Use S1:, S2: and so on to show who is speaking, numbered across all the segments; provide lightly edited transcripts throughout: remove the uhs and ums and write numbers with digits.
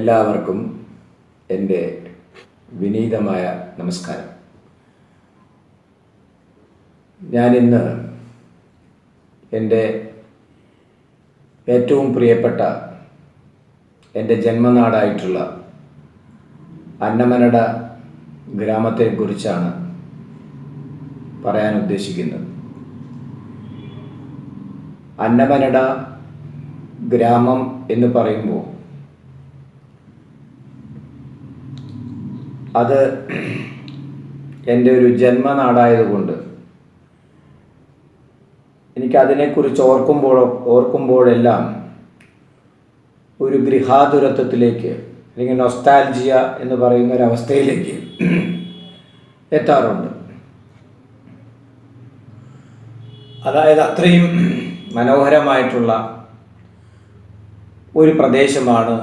S1: എല്ലാവർക്കും എൻ്റെ വിനീതമായ നമസ്കാരം. ഞാനിന്ന് എൻ്റെ ഏറ്റവും പ്രിയപ്പെട്ട എൻ്റെ ജന്മനാടായിട്ടുള്ള അന്നമനട ഗ്രാമത്തെക്കുറിച്ചാണ് പറയാൻ ഉദ്ദേശിക്കുന്നത്. അന്നമനട ഗ്രാമം എന്ന് പറയുമ്പോൾ അത് എൻ്റെ ഒരു ജന്മനാടായതുകൊണ്ട് എനിക്കതിനെക്കുറിച്ച് ഓർക്കുമ്പോഴെല്ലാം ഒരു ഗൃഹാതുരത്വത്തിലേക്ക് അല്ലെങ്കിൽ നൊസ്റ്റാൾജിയ എന്ന് പറയുന്ന ഒരവസ്ഥയിലേക്ക് എത്താറുണ്ട്. അതായത് അത്രയും മനോഹരമായിട്ടുള്ള ഒരു പ്രദേശമാണ്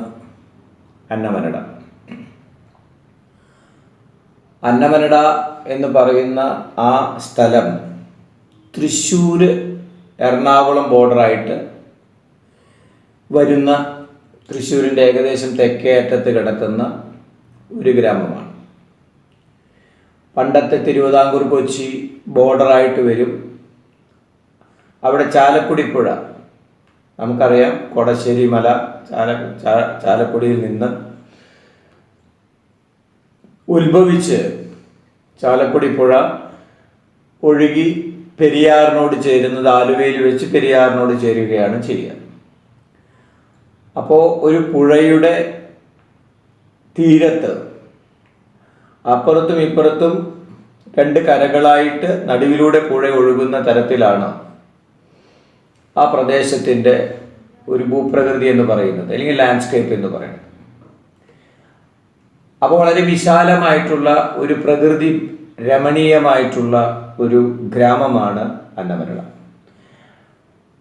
S1: അന്നമനട. അന്നമനട എന്ന് പറയുന്ന ആ സ്ഥലം തൃശ്ശൂർ എറണാകുളം ബോർഡറായിട്ട് വരുന്ന, തൃശ്ശൂരിൻ്റെ ഏകദേശം തെക്കേ അറ്റത്ത് കിടക്കുന്ന ഒരു ഗ്രാമമാണ്. പണ്ടത്തെ തിരുവിതാംകൂർ കൊച്ചി ബോർഡറായിട്ട് വരും. അവിടെ ചാലക്കുടി പുഴ നമുക്കറിയാം. കൊടശ്ശേരി മല ചാലക്കുടിയിൽ നിന്ന് ഉത്ഭവിച്ച് ചാലക്കുടി പുഴ ഒഴുകി പെരിയാറിനോട് ചേരുന്നത് ആലുവയിൽ വെച്ച് പെരിയാറിനോട് ചേരുകയാണ് ചെയ്യുക. അപ്പോൾ ഒരു പുഴയുടെ തീരത്ത് അപ്പുറത്തും ഇപ്പുറത്തും രണ്ട് കരകളായിട്ട് നടുവിലൂടെ പുഴ ഒഴുകുന്ന തരത്തിലാണ് ആ പ്രദേശത്തിൻ്റെ ഒരു ഭൂപ്രകൃതി എന്ന് പറയുന്നത്, അല്ലെങ്കിൽ ലാൻഡ്സ്കേപ്പ് എന്ന് പറയുന്നത്. അപ്പോൾ വളരെ വിശാലമായിട്ടുള്ള ഒരു പ്രകൃതി രമണീയമായിട്ടുള്ള ഒരു ഗ്രാമമാണ് അന്നമനട.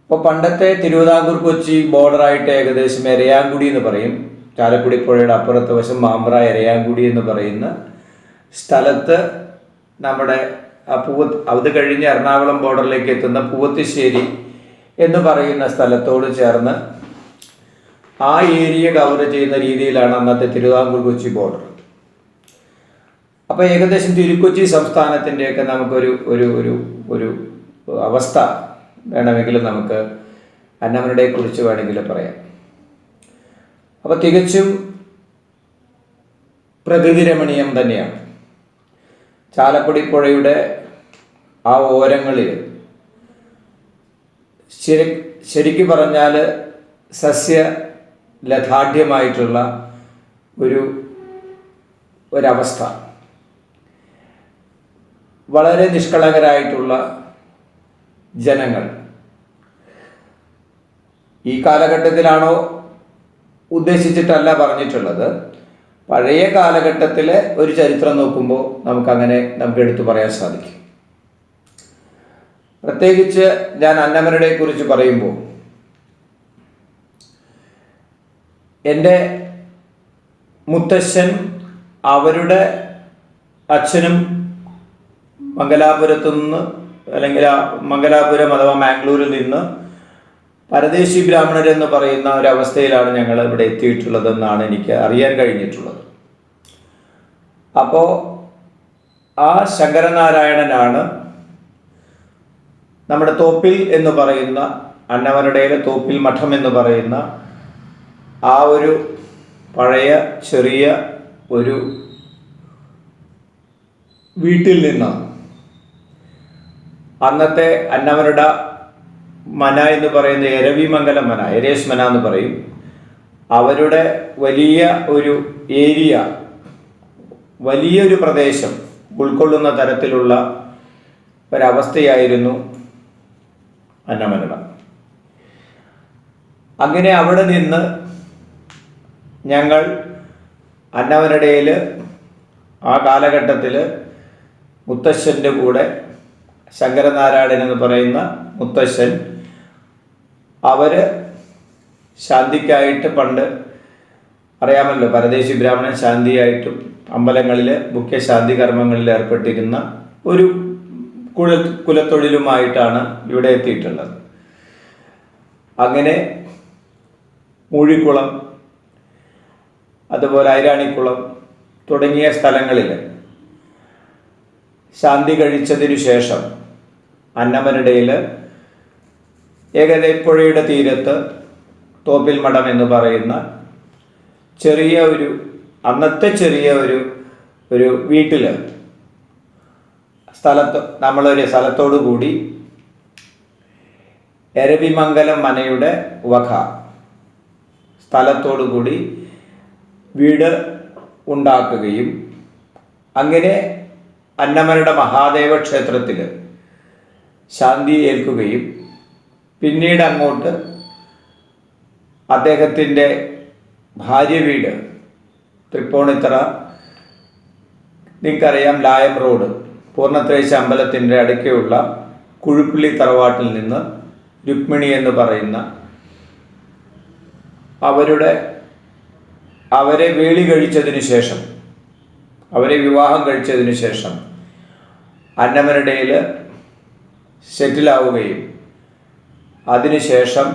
S1: അപ്പോൾ പണ്ടത്തെ തിരുവിതാംകൂർ കൊച്ചി ബോർഡറായിട്ട് ഏകദേശം എരയാങ്കുടി എന്ന് പറയും, ചാലക്കുടി പുഴയുടെ അപ്പുറത്തെ വശം മാമ്പ്ര എരയാങ്കുടി എന്ന് പറയുന്ന സ്ഥലത്ത് നമ്മുടെ അത് കഴിഞ്ഞ് എറണാകുളം ബോർഡറിലേക്ക് എത്തുന്ന പൂവത്തിശ്ശേരി എന്ന് പറയുന്ന സ്ഥലത്തോട് ചേർന്ന് ആ ഏരിയ കവർ ചെയ്യുന്ന രീതിയിലാണ് അന്നത്തെ തിരുവിതാംകൂർ കൊച്ചി ബോർഡർ. അപ്പോൾ ഏകദേശം തിരുക്കൊച്ചി സംസ്ഥാനത്തിൻ്റെയൊക്കെ നമുക്കൊരു ഒരു ഒരു ഒരു അവസ്ഥ വേണമെങ്കിൽ നമുക്ക് അന്നമനടയെക്കുറിച്ച് വേണമെങ്കിൽ പറയാം. അപ്പോൾ തികച്ചും പ്രകൃതി രമണീയം തന്നെയാണ്. ചാലക്കുടി പുഴയുടെ ആ ഓരങ്ങളിൽ ശരിക്കു പറഞ്ഞാൽ സസ്യ ലതാഢ്യമായിട്ടുള്ള ഒരവസ്ഥ, വളരെ നിഷ്കളങ്കരായിട്ടുള്ള ജനങ്ങൾ. ഈ കാലഘട്ടത്തിലാണോ ഉദ്ദേശിച്ചിട്ടല്ല പറഞ്ഞിട്ടുള്ളത്, പഴയ കാലഘട്ടത്തിലെ ഒരു ചരിത്രം നോക്കുമ്പോൾ നമുക്ക് എടുത്തു പറയാൻ സാധിക്കും. പ്രത്യേകിച്ച് ഞാൻ അന്നമനടയെക്കുറിച്ച് പറയുമ്പോൾ എൻ്റെ മുത്തശ്ശൻ, അവരുടെ അച്ഛനും മംഗലാപുരത്തു നിന്ന്, അല്ലെങ്കിൽ മംഗലാപുരം അഥവാ മാംഗ്ലൂരിൽ നിന്ന് പരദേശി ബ്രാഹ്മണരെന്ന് പറയുന്ന ഒരവസ്ഥയിലാണ് ഞങ്ങൾ ഇവിടെ എത്തിയിട്ടുള്ളതെന്നാണ് എനിക്ക് അറിയാൻ കഴിഞ്ഞിട്ടുള്ളത്. അപ്പോൾ ആ ശങ്കരനാരായണനാണ് നമ്മുടെ തോപ്പിൽ എന്ന് പറയുന്ന, അന്നമനടയിലെ തോപ്പിൽ മഠം എന്ന് പറയുന്ന ആ ഒരു പഴയ ചെറിയ ഒരു വീട്ടിൽ നിന്ന് അന്നത്തെ അന്നമനട മന എന്ന് പറയുന്ന എരവിമംഗലം മന, എരേസ് മന എന്ന് പറയും, അവരുടെ വലിയ ഒരു ഏരിയ, വലിയൊരു പ്രദേശം ഉൾക്കൊള്ളുന്ന തരത്തിലുള്ള ഒരവസ്ഥയായിരുന്നു അന്നമനട. അങ്ങനെ അവിടെ നിന്ന് ഞങ്ങൾ അന്നമനടയിൽ ആ കാലഘട്ടത്തിൽ മുത്തശ്ശൻ്റെ കൂടെ, ശങ്കരനാരായണൻ എന്ന് പറയുന്ന മുത്തശ്ശൻ, അവർ ശാന്തിക്കായിട്ട്, പണ്ട് അറിയാമല്ലോ പരദേശി ബ്രാഹ്മണൻ ശാന്തിയായിട്ടും അമ്പലങ്ങളിൽ മുഖ്യ ശാന്തി കർമ്മങ്ങളിൽ ഏർപ്പെട്ടിരുന്ന ഒരു കുലത്തൊഴിലുമായിട്ടാണ് ഇവിടെ എത്തിയിട്ടുള്ളത്. അങ്ങനെ മൂഴിക്കുളം അതുപോലെ ഐരാണിക്കുളം തുടങ്ങിയ സ്ഥലങ്ങളിൽ ശാന്തി കഴിച്ചതിനു ശേഷം അന്നമനടയിൽ ഏകദേശം പുഴയുടെ തീരത്ത് തോപ്പിൽ മഠം എന്ന് പറയുന്ന ചെറിയ ഒരു അന്നത്തെ ചെറിയ ഒരു വീട്ടിൽ നമ്മളൊരു സ്ഥലത്തോടു കൂടി എരവിമംഗലം മനയുടെ വക സ്ഥലത്തോടു കൂടി വീട് ഉണ്ടാക്കുകയും അങ്ങനെ അന്നമനയുടെ മഹാദേവ ക്ഷേത്രത്തിൽ ശാന്തി ഏൽക്കുകയും പിന്നീട് അങ്ങോട്ട് അദ്ദേഹത്തിൻ്റെ ഭാര്യ വീട് തൃപ്പൂണിത്തറ, നിങ്ങൾക്കറിയാം, ലായം റോഡ് പൂർണ്ണത്രേശ അമ്പലത്തിൻ്റെ അടുക്കെയുള്ള കുഴുപ്പള്ളി തറവാട്ടിൽ നിന്ന് രുക്മിണി എന്ന് പറയുന്ന അവരെ വേളി കഴിച്ചതിന് ശേഷം, അവരെ വിവാഹം കഴിച്ചതിന് ശേഷം അന്നമനടയിൽ സെറ്റിലാവുകയും അതിനുശേഷം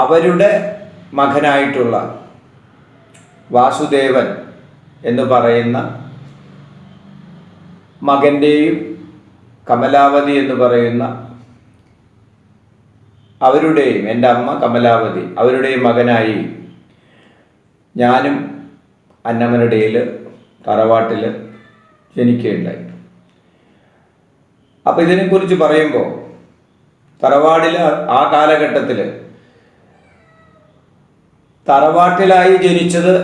S1: അവരുടെ മകനായിട്ടുള്ള വാസുദേവൻ എന്ന് പറയുന്ന മകൻ്റെയും കമലാവതി എന്ന് പറയുന്ന അവരുടെയും, എൻ്റെ അമ്മ കമലാവതി, അവരുടെയും മകനായി ഞാനും അന്നമനടയിൽ തറവാട്ടിൽ ജനിക്കുകയുണ്ടായി. അപ്പോൾ ഇതിനെക്കുറിച്ച് പറയുമ്പോൾ തറവാടിൽ ആ കാലഘട്ടത്തിൽ തറവാട്ടിലായി ജനിച്ചത്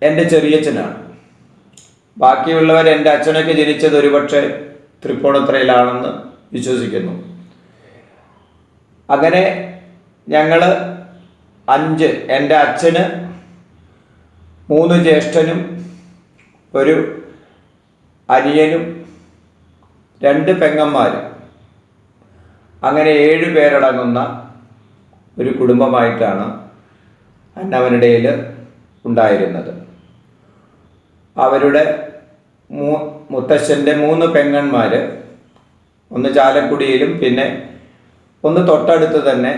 S1: എൻ്റെ ചെറിയച്ഛനാണ്. ബാക്കിയുള്ളവർ എൻ്റെ അച്ഛനൊക്കെ ജനിച്ചത് ഒരുപക്ഷെ തൃപ്പൂണിത്തുറയിലാണെന്ന് വിശ്വസിക്കുന്നു. അങ്ങനെ ഞങ്ങൾ 5, എൻ്റെ അച്ഛന് 3 ജ്യേഷ്ഠനും ഒരു അനിയനും 2 പെങ്ങന്മാരും, അങ്ങനെ 7 പേരടങ്ങുന്ന ഒരു കുടുംബമായിട്ടാണ് അന്നമനടയിൽ ഉണ്ടായിരുന്നത്. അവരുടെ മുത്തശ്ശൻ്റെ 3 പെങ്ങന്മാർ, ഒന്ന് ചാലക്കുടിയിലും പിന്നെ ഒന്ന് തൊട്ടടുത്ത് തന്നെ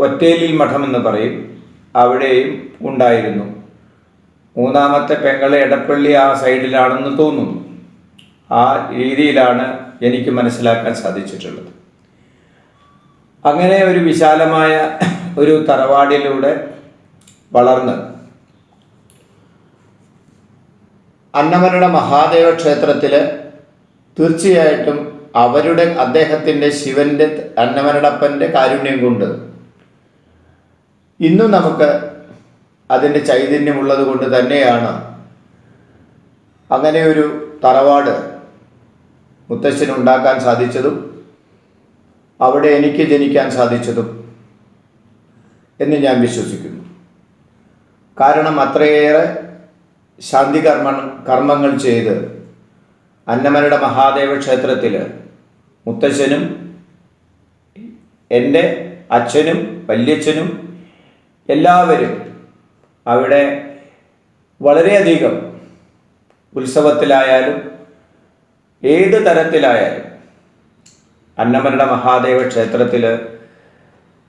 S1: ഒറ്റേലിൽ മഠം എന്ന് പറയും, അവിടെയും ഉണ്ടായിരുന്നു. 3ാമത്തെ പെങ്ങളെ എടപ്പള്ളി ആ സൈഡിലാണെന്ന് തോന്നുന്നു. ആ രീതിയിലാണ് എനിക്ക് മനസ്സിലാക്കാൻ സാധിച്ചിട്ടുള്ളത്. അങ്ങനെ ഒരു വിശാലമായ ഒരു തറവാടിലൂടെ വളർന്ന് അന്നമനട മഹാദേവ ക്ഷേത്രത്തിൽ തീർച്ചയായിട്ടും അദ്ദേഹത്തിൻ്റെ ശിവൻ്റെ, അന്നമനടപ്പൻ്റെ കാരുണ്യം കൊണ്ട് ഇന്നും നമുക്ക് അതിൻ്റെ ചൈതന്യമുള്ളത് കൊണ്ട് തന്നെയാണ് അങ്ങനെ ഒരു തറവാട് മുത്തശ്ശനുണ്ടാക്കാൻ സാധിച്ചതും അവിടെ എനിക്ക് ജനിക്കാൻ സാധിച്ചതും എന്ന് ഞാൻ വിശ്വസിക്കുന്നു. കാരണം അത്രയേറെ ശാന്തി കർമ്മങ്ങൾ ചെയ്ത് അന്നമനട മഹാദേവ ക്ഷേത്രത്തിൽ മുത്തശ്ശനും എൻ്റെ അച്ഛനും വല്യച്ഛനും എല്ലാവരും അവിടെ വളരെയധികം ഉത്സവത്തിലായാലും ഏത് തരത്തിലായാലും അന്നമനട മഹാദേവ ക്ഷേത്രത്തിൽ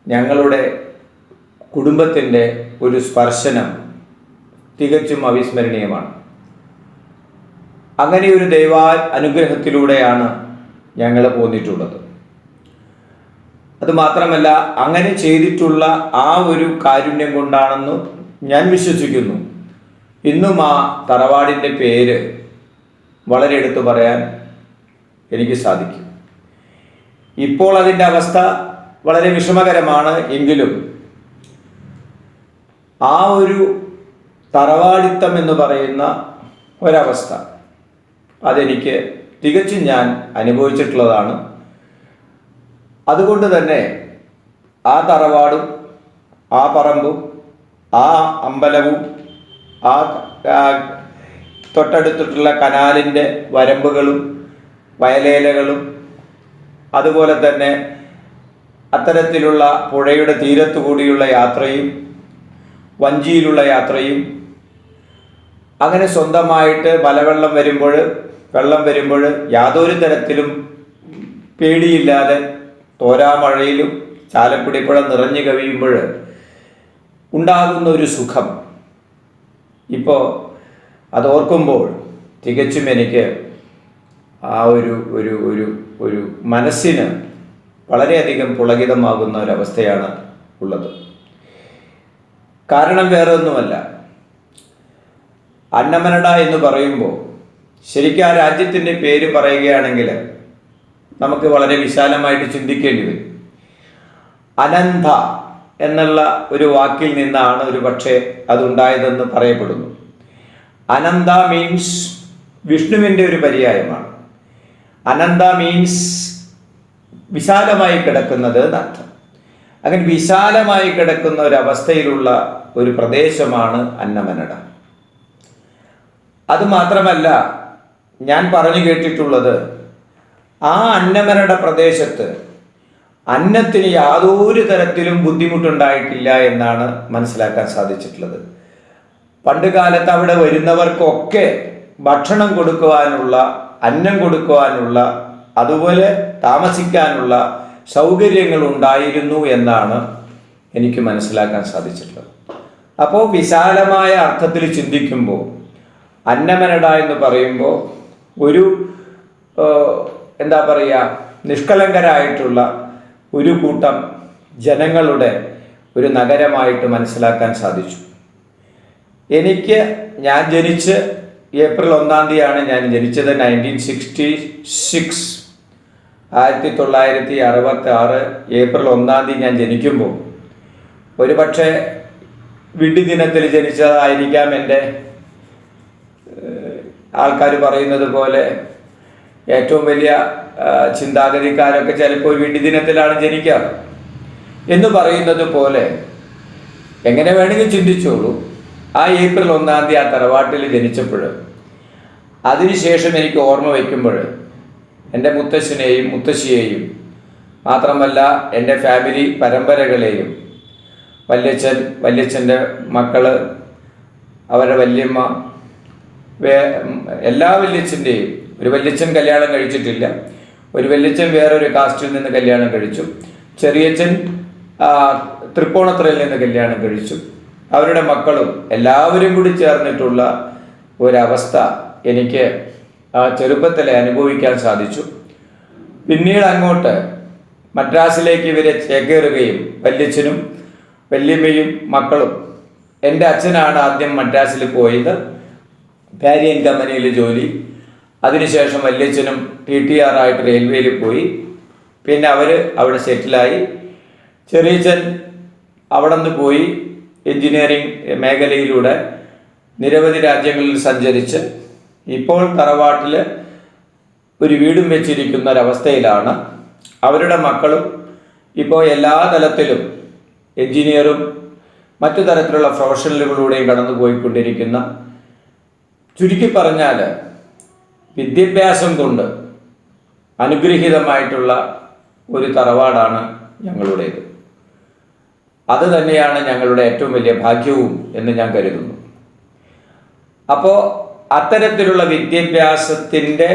S1: ഞങ്ങളുടെ കുടുംബത്തിൻ്റെ ഒരു സ്പർശനം തികച്ചും അവിസ്മരണീയമാണ്. അങ്ങനെ ഒരു അനുഗ്രഹത്തിലൂടെയാണ് ഞങ്ങൾ പോന്നിട്ടുള്ളത്. അതുമാത്രമല്ല, അങ്ങനെ ചെയ്തിട്ടുള്ള ആ ഒരു കാരുണ്യം കൊണ്ടാണെന്ന് ഞാൻ വിശ്വസിക്കുന്നു. ഇന്നും ആ തറവാടിൻ്റെ പേര് വളരെ എടുത്തു പറയാൻ എനിക്ക് സാധിക്കും. ഇപ്പോൾ അതിൻ്റെ അവസ്ഥ വളരെ വിഷമകരമാണ്. എങ്കിലും ആ ഒരു തറവാടിത്തം എന്ന് പറയുന്ന ഒരവസ്ഥ അതെനിക്ക് തികച്ചും ഞാൻ അനുഭവിച്ചിട്ടുള്ളതാണ്. അതുകൊണ്ട് തന്നെ ആ തറവാടും ആ പറമ്പും ആ അമ്പലവും ആ തൊട്ടടുത്തിട്ടുള്ള കനാലിൻ്റെ വരമ്പുകളും വയലേലകളും അതുപോലെ തന്നെ അത്തരത്തിലുള്ള പുഴയുടെ തീരത്തു കൂടിയുള്ള യാത്രയും വഞ്ചിയിലുള്ള യാത്രയും, അങ്ങനെ സ്വന്തമായിട്ട് വെള്ളം വരുമ്പോൾ യാതൊരു തരത്തിലും പേടിയില്ലാതെ തോരാമഴയിലും ചാലക്കുടി പുഴ നിറഞ്ഞു കവിയുമ്പോൾ ഉണ്ടാകുന്ന ഒരു സുഖം ഇപ്പോൾ അത് ഓർക്കുമ്പോൾ തികച്ചും എനിക്ക് ആ ഒരു ഒരു ഒരു ഒരു മനസ്സിന് വളരെയധികം പുളകിതമാകുന്ന ഒരവസ്ഥയാണ് ഉള്ളത്. കാരണം വേറെ ഒന്നുമല്ല, അന്നമനട എന്ന് പറയുമ്പോൾ ശരിക്കും ആ രാജ്യത്തിൻ്റെ പേര് പറയുകയാണെങ്കിൽ നമുക്ക് വളരെ വിശാലമായിട്ട് ചിന്തിക്കേണ്ടി വരും. അനന്ത എന്നുള്ള ഒരു വാക്കിൽ നിന്നാണ് ഒരു പക്ഷേ അതുണ്ടായതെന്ന് പറയപ്പെടുന്നു. അനന്ത മീൻസ് വിഷ്ണുവിൻ്റെ ഒരു പര്യായമാണ്. അനന്ത മീൻസ് വിശാലമായി കിടക്കുന്നത് എന്നർത്ഥം. അങ്ങനെ വിശാലമായി കിടക്കുന്ന ഒരവസ്ഥയിലുള്ള ഒരു പ്രദേശമാണ് അന്നമനട. അതുമാത്രമല്ല, ഞാൻ പറഞ്ഞു കേട്ടിട്ടുള്ളത് ആ അന്നമനട പ്രദേശത്ത് അന്നത്തിന് യാതൊരു തരത്തിലും ബുദ്ധിമുട്ടുണ്ടായിട്ടില്ല എന്നാണ് മനസ്സിലാക്കാൻ സാധിച്ചിട്ടുള്ളത്. പണ്ട് കാലത്ത് അവിടെ വരുന്നവർക്കൊക്കെ ഭക്ഷണം കൊടുക്കുവാനുള്ള, അന്നം കൊടുക്കുവാനുള്ള, അതുപോലെ താമസിക്കാനുള്ള സൗകര്യങ്ങൾ ഉണ്ടായിരുന്നു എന്നാണ് എനിക്ക് മനസ്സിലാക്കാൻ സാധിച്ചിട്ടുള്ളത്. അപ്പോൾ വിശാലമായ അർത്ഥത്തിൽ ചിന്തിക്കുമ്പോൾ അന്നമനട എന്ന് പറയുമ്പോൾ ഒരു എന്താ പറയുക, നിഷ്കളങ്കരായിട്ടുള്ള ഒരു കൂട്ടം ജനങ്ങളുടെ ഒരു നഗരമായിട്ട് മനസ്സിലാക്കാൻ സാധിച്ചു. ഞാൻ ജനിച്ച് ഏപ്രിൽ 1 തീയതിയാണ് ഞാൻ ജനിച്ചത്. 1966 1966 ഏപ്രിൽ 1 തീയതി ഞാൻ ജനിക്കുമ്പോൾ ഒരു പക്ഷേ വിഡ്ഢി ദിനത്തിൽ ജനിച്ചതായിരിക്കാം. എൻ്റെ ആൾക്കാർ പറയുന്നത് പോലെ ഏറ്റവും വലിയ ചിന്താഗതിക്കാരൊക്കെ ചിലപ്പോൾ വിഡ്ഢി ദിനത്തിലാണ് ജനിക്കാറ് എന്ന് പറയുന്നത് പോലെ എങ്ങനെ വേണമെങ്കിൽ ചിന്തിച്ചോളൂ. ആ ഏപ്രിൽ 1 തീയതി ആ തറവാട്ടിൽ ജനിച്ചപ്പോൾ അതിനുശേഷം എനിക്ക് ഓർമ്മ വയ്ക്കുമ്പോൾ എൻ്റെ മുത്തശ്ശനെയും മുത്തശ്ശിയെയും മാത്രമല്ല എൻ്റെ ഫാമിലി പരമ്പരകളെയും, വല്യച്ഛൻ്റെ മക്കൾ, അവരുടെ വല്യമ്മ, എല്ലാ വല്യച്ഛൻ്റെയും, ഒരു വല്യച്ഛൻ കല്യാണം കഴിച്ചിട്ടില്ല, ഒരു വല്യച്ഛൻ വേറൊരു കാസ്റ്റിൽ നിന്ന് കല്യാണം കഴിച്ചു, ചെറിയച്ഛൻ തൃപ്പൂണിത്തുറയിൽ നിന്ന് കല്യാണം കഴിച്ചു, അവരുടെ മക്കളും എല്ലാവരും കൂടി ചേർന്നിട്ടുള്ള ഒരവസ്ഥ എനിക്ക് ആ ചെറുപ്പത്തിലെ അനുഭവിക്കാൻ സാധിച്ചു. പിന്നീട് അങ്ങോട്ട് മദ്രാസിലേക്ക് ഇവരെ ചേക്കേറുകയും വല്യച്ഛനും വല്യമ്മയും മക്കളും, എൻ്റെ അച്ഛനാണ് ആദ്യം മദ്രാസിൽ പോയത്, പാരിയൻ കമ്പനിയിൽ ജോലി. അതിനുശേഷം വല്യച്ഛനും TTR ആയിട്ട് റെയിൽവേയിൽ പോയി. പിന്നെ അവർ അവിടെ സെറ്റിലായി. ചെറിയച്ഛൻ അവിടെ നിന്ന് പോയി എൻജിനീയറിംഗ് മേഖലയിലൂടെ നിരവധി രാജ്യങ്ങളിൽ സഞ്ചരിച്ച് ഇപ്പോൾ തറവാട്ടിൽ ഒരു വീടും വെച്ചിരിക്കുന്ന ഒരവസ്ഥയിലാണ്. അവരുടെ മക്കളും ഇപ്പോൾ എല്ലാ തലത്തിലും എൻജിനീയറും മറ്റു തരത്തിലുള്ള പ്രൊഫഷണലുകളിലൂടെയും കടന്നു പോയിക്കൊണ്ടിരിക്കുന്ന, ചുരുക്കി പറഞ്ഞാൽ വിദ്യാഭ്യാസം കൊണ്ട് അനുഗ്രഹീതമായിട്ടുള്ള ഒരു തറവാടാണ് ഞങ്ങളുടേത്. അത് തന്നെയാണ് ഞങ്ങളുടെ ഏറ്റവും വലിയ ഭാഗ്യവും എന്ന് ഞാൻ കരുതുന്നു. അപ്പോൾ അത്തരത്തിലുള്ള വിദ്യാഭ്യാസത്തിൻ്റെ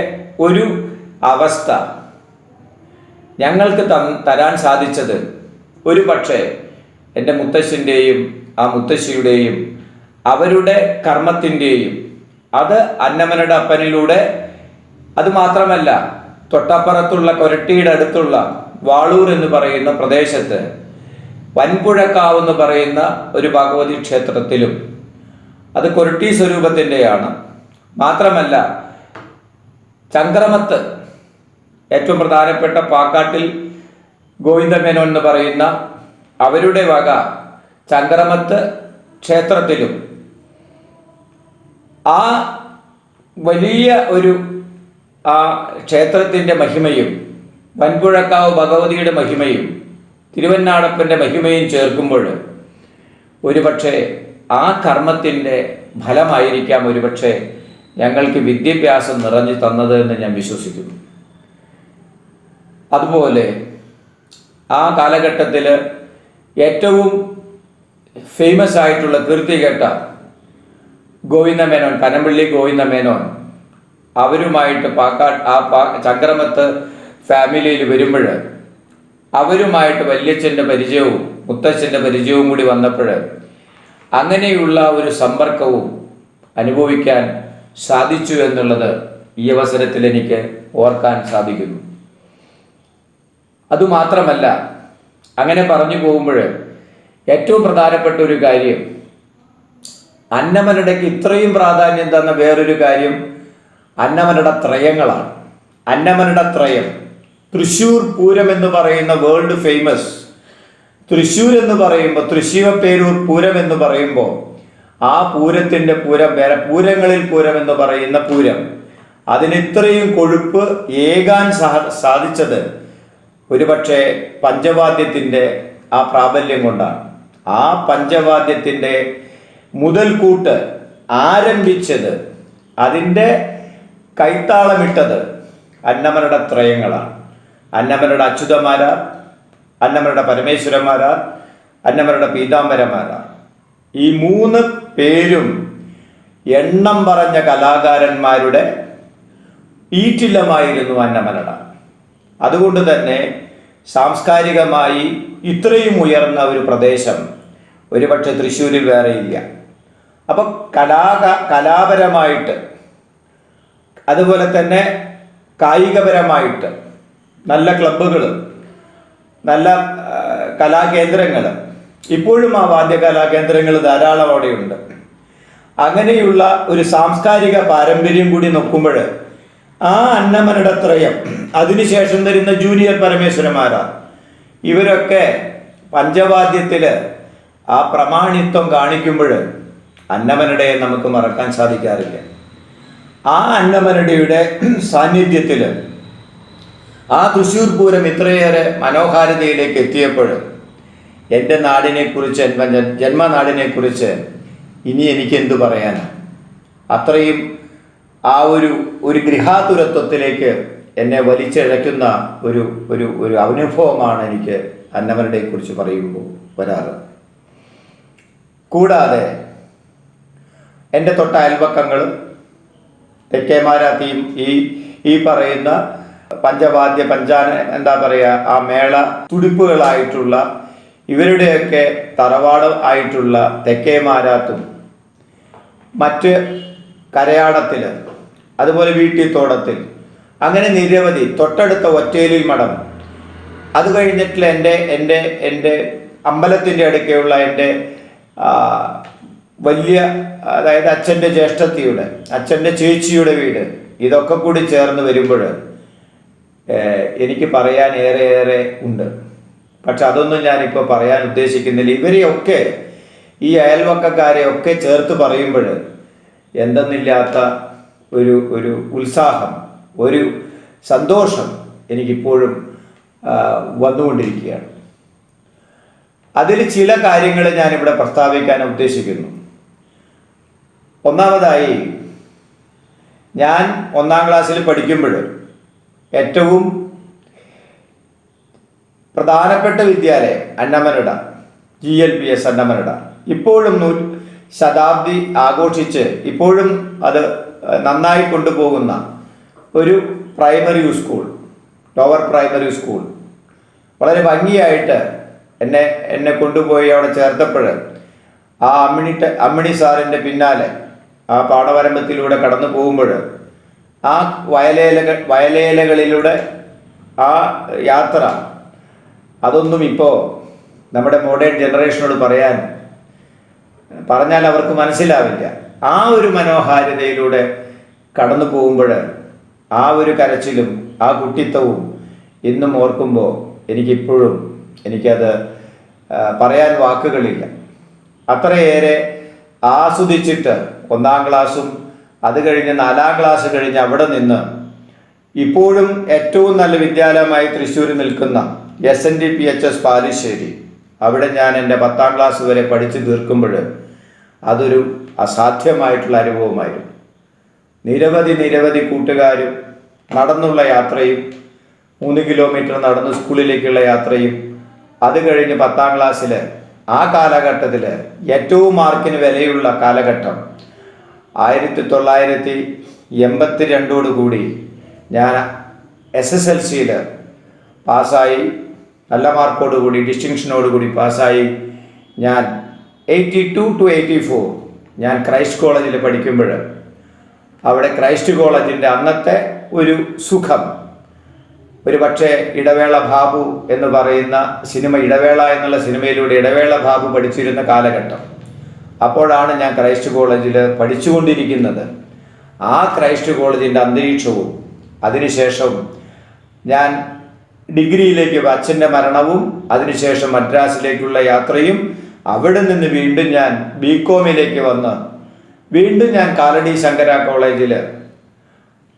S1: ഒരു അവസ്ഥ ഞങ്ങൾക്ക് തരാൻ സാധിച്ചത് ഒരു പക്ഷേ എൻ്റെ മുത്തശ്ശൻ്റെയും ആ മുത്തശ്ശിയുടെയും അവരുടെ കർമ്മത്തിൻ്റെയും, അത് അന്നമനട അപ്പനിലൂടെ, അതുമാത്രമല്ല തൊട്ടപ്പുറത്തുള്ള കൊരട്ടിയുടെ അടുത്തുള്ള വാളൂർ എന്ന് പറയുന്ന പ്രദേശത്ത് വൻപുഴക്കാവ് എന്ന് പറയുന്ന ഒരു ഭഗവതി ക്ഷേത്രത്തിലും, അത് കൊരട്ടി സ്വരൂപത്തിൻ്റെയാണ്. മാത്രമല്ല ചംക്രമത്ത് ഏറ്റവും പ്രധാനപ്പെട്ട പാക്കാട്ടിൽ ഗോവിന്ദമേനോൻ എന്ന് പറയുന്ന അവരുടെ വക ചംക്രമത്ത് ക്ഷേത്രത്തിലും ആ വലിയ ഒരു ആ ക്ഷേത്രത്തിൻ്റെ മഹിമയും വൻപുഴക്കാവ് ഭഗവതിയുടെ മഹിമയും തിരുവന്നാടപ്പൻ്റെ മഹിമയും ചേർക്കുമ്പോൾ ഒരുപക്ഷെ ആ കർമ്മത്തിൻ്റെ ഫലമായിരിക്കാം ഒരുപക്ഷെ ഞങ്ങൾക്ക് വിദ്യാഭ്യാസം നിറഞ്ഞു തന്നത് എന്ന് ഞാൻ വിശ്വസിക്കുന്നു. അതുപോലെ ആ കാലഘട്ടത്തിൽ ഏറ്റവും ഫേമസ് ആയിട്ടുള്ള കീർത്തികേട്ട ഗോവിന്ദമേനോൻ, പനമ്പള്ളി ഗോവിന്ദമേനോൻ, അവരുമായിട്ട് ചംക്രമത്ത് ഫാമിലിയിൽ വരുമ്പോൾ അവരുമായിട്ട് വല്യച്ഛൻ്റെ പരിചയവും മുത്തച്ഛൻ്റെ പരിചയവും കൂടി വന്നപ്പോൾ അങ്ങനെയുള്ള ഒരു സമ്പർക്കവും അനുഭവിക്കാൻ സാധിച്ചു എന്നുള്ളത് ഈ അവസരത്തിൽ എനിക്ക് ഓർക്കാൻ സാധിക്കുന്നു. അതുമാത്രമല്ല, അങ്ങനെ പറഞ്ഞു പോകുമ്പോൾ ഏറ്റവും പ്രധാനപ്പെട്ട ഒരു കാര്യം, അന്നമനടയ്ക്ക് ഇത്രയും പ്രാധാന്യം തന്ന വേറൊരു കാര്യം അന്നമനട ത്രയങ്ങളാണ്. അന്നമനട ത്രയം, തൃശ്ശൂർ പൂരം എന്ന് പറയുന്ന വേൾഡ് ഫേമസ് തൃശ്ശൂർ എന്ന് പറയുമ്പോൾ, തൃശ്ശീവപ്പേരൂർ പൂരം എന്ന് പറയുമ്പോൾ, ആ പൂരത്തിൻ്റെ പൂരം വേറെ, പൂരങ്ങളിൽ പൂരം എന്ന് പറയുന്ന പൂരം, അതിന് ഇത്രയും കൊഴുപ്പ് ഏകാൻ സാധിച്ചത് ഒരുപക്ഷെ പഞ്ചവാദ്യത്തിൻ്റെ ആ പ്രാബല്യം കൊണ്ടാണ്. ആ പഞ്ചവാദ്യത്തിൻ്റെ മുതൽക്കൂട്ട് ആരംഭിച്ചത്, അതിൻ്റെ കൈത്താളമിട്ടത് അന്നമനട ത്രയങ്ങളാണ്. അന്നമനട അച്യുതമാരാർ, അന്നമനട പരമേശ്വരന്മാരാർ, അന്നമനട പീതാംബരന്മാരാർ. ഈ 3 പേരും എണ്ണം പറഞ്ഞ കലാകാരന്മാരുടെ ഈറ്റില്ലമായിരുന്നു അന്നമനട. അതുകൊണ്ട് തന്നെ സാംസ്കാരികമായി ഇത്രയും ഉയർന്ന ഒരു പ്രദേശം ഒരുപക്ഷെ തൃശ്ശൂരിൽ വേറെയില്ല. അപ്പം കലാപരമായിട്ട്, അതുപോലെ തന്നെ കായികപരമായിട്ട് നല്ല ക്ലബ്ബുകൾ, നല്ല കലാകേന്ദ്രങ്ങൾ, ഇപ്പോഴും ആ വാദ്യ കലാകേന്ദ്രങ്ങൾ ധാരാളം അവിടെയുണ്ട്. അങ്ങനെയുള്ള ഒരു സാംസ്കാരിക പാരമ്പര്യം കൂടി നോക്കുമ്പോൾ ആ അന്നമനട ത്രയം, അതിനുശേഷം വരുന്ന ജൂനിയർ പരമേശ്വരന്മാരാർ, ഇവരൊക്കെ പഞ്ചവാദ്യത്തിൽ ആ പ്രമാണിത്വം കാണിക്കുമ്പോൾ അന്നമനടയെ നമുക്ക് മറക്കാൻ സാധിക്കാറില്ല. ആ അന്നമനടയുടെ സാന്നിധ്യത്തിൽ ആ തൃശ്ശൂർ പൂരം ഇത്രയേറെ മനോഹാരിതയിലേക്ക് എത്തിയപ്പോൾ എൻ്റെ നാടിനെക്കുറിച്ച്, എൻ്റെ ജന്മനാടിനെക്കുറിച്ച് ഇനി എനിക്കെന്തു പറയാനാണ്? അത്രയും ആ ഒരു ഗൃഹാതുരത്വത്തിലേക്ക് എന്നെ വലിച്ചിഴയ്ക്കുന്ന ഒരു ഒരു ഒരു അനുഭവമാണ് എനിക്ക് അന്നമനടയെക്കുറിച്ച് പറയുമ്പോൾ വരാറ്. കൂടാതെ എൻ്റെ തൊട്ട അയൽപക്കങ്ങൾ, തെക്കേമാരാത്തിയും ഈ പറയുന്ന പഞ്ചവാദ്യ എന്താ പറയുക, ആ മേള തുടിപ്പുകളായിട്ടുള്ള ഇവരുടെയൊക്കെ തറവാട് ആയിട്ടുള്ള തെക്കേമാരാത്തും, മറ്റ് കരയാടത്തിൽ, അതുപോലെ വീട്ടിത്തോടത്തിൽ, അങ്ങനെ നിരവധി, തൊട്ടടുത്ത ഒറ്റേലിൽ മഠം, അത് കഴിഞ്ഞിട്ടുള്ള എൻ്റെ അമ്പലത്തിൻ്റെ അടുക്കെയുള്ള എൻ്റെ വലിയ, അതായത് അച്ഛൻ്റെ ജ്യേഷ്ഠത്തിയുടെ, അച്ഛൻ്റെ ചേച്ചിയുടെ വീട്, ഇതൊക്കെ കൂടി ചേർന്ന് വരുമ്പോൾ എനിക്ക് പറയാൻ ഏറെ ഉണ്ട്. പക്ഷെ അതൊന്നും ഞാനിപ്പോൾ പറയാൻ ഉദ്ദേശിക്കുന്നില്ല. ഇവരെയൊക്കെ, ഈ അയൽവക്കക്കാരെയൊക്കെ ചേർത്ത് പറയുമ്പോൾ എന്തെന്നില്ലാത്ത ഒരു ഉത്സാഹം, ഒരു സന്തോഷം എനിക്കിപ്പോഴും വന്നുകൊണ്ടിരിക്കുകയാണ്. അതിൽ ചില കാര്യങ്ങൾ ഞാനിവിടെ പ്രസ്താവിക്കാൻ ഉദ്ദേശിക്കുന്നു. ഒന്നാമതായി, ഞാൻ 1-ാം ക്ലാസ്സിൽ പഠിക്കുമ്പോൾ ഏറ്റവും പ്രധാനപ്പെട്ട വിദ്യാലയം അന്നമനട, GLPS അന്നമനട, ഇപ്പോഴും ശതാബ്ദി ആഘോഷിച്ച് ഇപ്പോഴും അത് നന്നായി കൊണ്ടുപോകുന്ന ഒരു primary school, lower primary school. വളരെ ഭംഗിയായിട്ട് എന്നെ കൊണ്ടുപോയി അവിടെ ചേർത്തപ്പോൾ ആ അമ്മിണി സാറിൻ്റെ പിന്നാലെ ആ പാടവരമ്പത്തിലൂടെ കടന്നു പോകുമ്പോൾ ആ വയലേലകളിലൂടെ ആ യാത്ര, അതൊന്നും ഇപ്പോൾ നമ്മുടെ മോഡേൺ ജനറേഷനോട് പറഞ്ഞാൽ അവർക്ക് മനസ്സിലാവില്ല. ആ ഒരു മനോഹാരിതയിലൂടെ കടന്നു പോകുമ്പോൾ ആ ഒരു കരച്ചിലും ആ കുട്ടിത്തവും ഇന്നും ഓർക്കുമ്പോൾ എനിക്കത് പറയാൻ വാക്കുകളില്ല. അത്രയേറെ ആസ്വദിച്ചിട്ട് 1-ാം ക്ലാസ്സും അത് കഴിഞ്ഞ് 4-ാം ക്ലാസ് കഴിഞ്ഞ് അവിടെ നിന്ന് ഇപ്പോഴും ഏറ്റവും നല്ല വിദ്യാലയമായി തൃശ്ശൂർ നിൽക്കുന്ന SNDPHS പാലിശ്ശേരി, അവിടെ ഞാൻ എൻ്റെ 10-ാം ക്ലാസ് വരെ പഠിച്ചു തീർക്കുമ്പോൾ അതൊരു അസാധ്യമായിട്ടുള്ള അനുഭവമായിരുന്നു. നിരവധി കൂട്ടുകാരും നടന്നുള്ള യാത്രയും, 3 കിലോമീറ്റർ നടന്ന് സ്കൂളിലേക്കുള്ള യാത്രയും, അത് കഴിഞ്ഞ് 10-ാം ക്ലാസ്സിൽ ആ കാലഘട്ടത്തിൽ ഏറ്റവും മാർക്കിന് വിലയുള്ള കാലഘട്ടം 1982 കൂടി ഞാൻ SSLCയിൽ പാസ്സായി, നല്ല മാർക്കോടുകൂടി, ഡിസ്റ്റിങ്ഷനോടുകൂടി പാസ്സായി. ഞാൻ 82 to 84 ഞാൻ ക്രൈസ്റ്റ് കോളേജിൽ പഠിക്കുമ്പോൾ അവിടെ ക്രൈസ്റ്റ് കോളേജിൻ്റെ അന്നത്തെ ഒരു സുഖം, ഒരു പക്ഷേ ഇടവേള ബാബു എന്ന് പറയുന്ന സിനിമ, ഇടവേള എന്നുള്ള സിനിമയിലൂടെ ഇടവേള ബാബു പഠിച്ചിരുന്ന കാലഘട്ടം. അപ്പോഴാണ് ഞാൻ ക്രൈസ്റ്റ് കോളേജിൽ പഠിച്ചുകൊണ്ടിരിക്കുന്നത്. ആ ക്രൈസ്റ്റ് കോളേജിൻ്റെ അന്തരീക്ഷവും അതിനുശേഷം ഞാൻ ഡിഗ്രിയിലേക്ക്, അച്ഛൻ്റെ മരണവും അതിനുശേഷം മദ്രാസിലേക്കുള്ള യാത്രയും, അവിടെ നിന്ന് വീണ്ടും ഞാൻ ബികോമിലേക്ക് വന്ന് വീണ്ടും ഞാൻ കാലടി ശങ്കര കോളേജിൽ,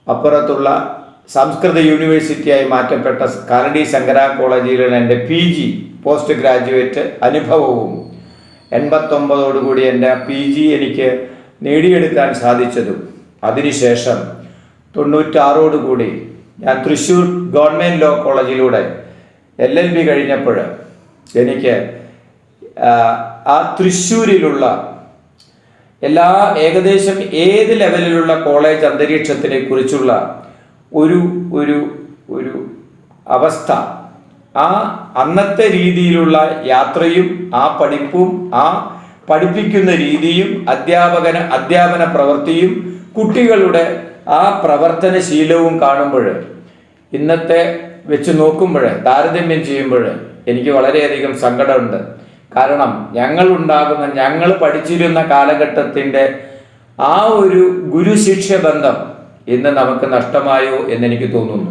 S1: അപ്പുറത്തുള്ള സംസ്കൃത യൂണിവേഴ്സിറ്റിയായി മാറ്റപ്പെട്ട കാലടി ശങ്കര കോളേജിലാണ് എൻ്റെ PG പോസ്റ്റ് ഗ്രാജുവേറ്റ് അനുഭവവും 89ഓടുകൂടി എൻ്റെ PG എനിക്ക് നേടിയെടുക്കാൻ സാധിച്ചതും. അതിനുശേഷം 96ഓടുകൂടി ഞാൻ തൃശ്ശൂർ ഗവൺമെൻറ് ലോ കോളേജിലൂടെ LLB കഴിഞ്ഞപ്പോൾ എനിക്ക് ആ തൃശ്ശൂരിലുള്ള ഏകദേശം ഏത് ലെവലിലുള്ള കോളേജ് അന്തരീക്ഷത്തിനെ കുറിച്ചുള്ള ഒരു ഒരു ഒരു അവസ്ഥ, ആ അന്നത്തെ രീതിയിലുള്ള യാത്രയും ആ പഠിപ്പും ആ പഠിപ്പിക്കുന്ന രീതിയും അധ്യാപന പ്രവൃത്തിയും കുട്ടികളുടെ ആ പ്രവർത്തനശീലവും കാണുമ്പോൾ, ഇന്നത്തെ വെച്ച് നോക്കുമ്പോൾ, താരതമ്യം ചെയ്യുമ്പോൾ എനിക്ക് വളരെയധികം സങ്കടമുണ്ട്. കാരണം ഞങ്ങൾ പഠിച്ചിരുന്ന കാലഘട്ടത്തിൻ്റെ ആ ഒരു ഗുരുശിക്ഷ ബന്ധം ഇന്ന് നമുക്ക് നഷ്ടമായോ എന്നെനിക്ക് തോന്നുന്നു.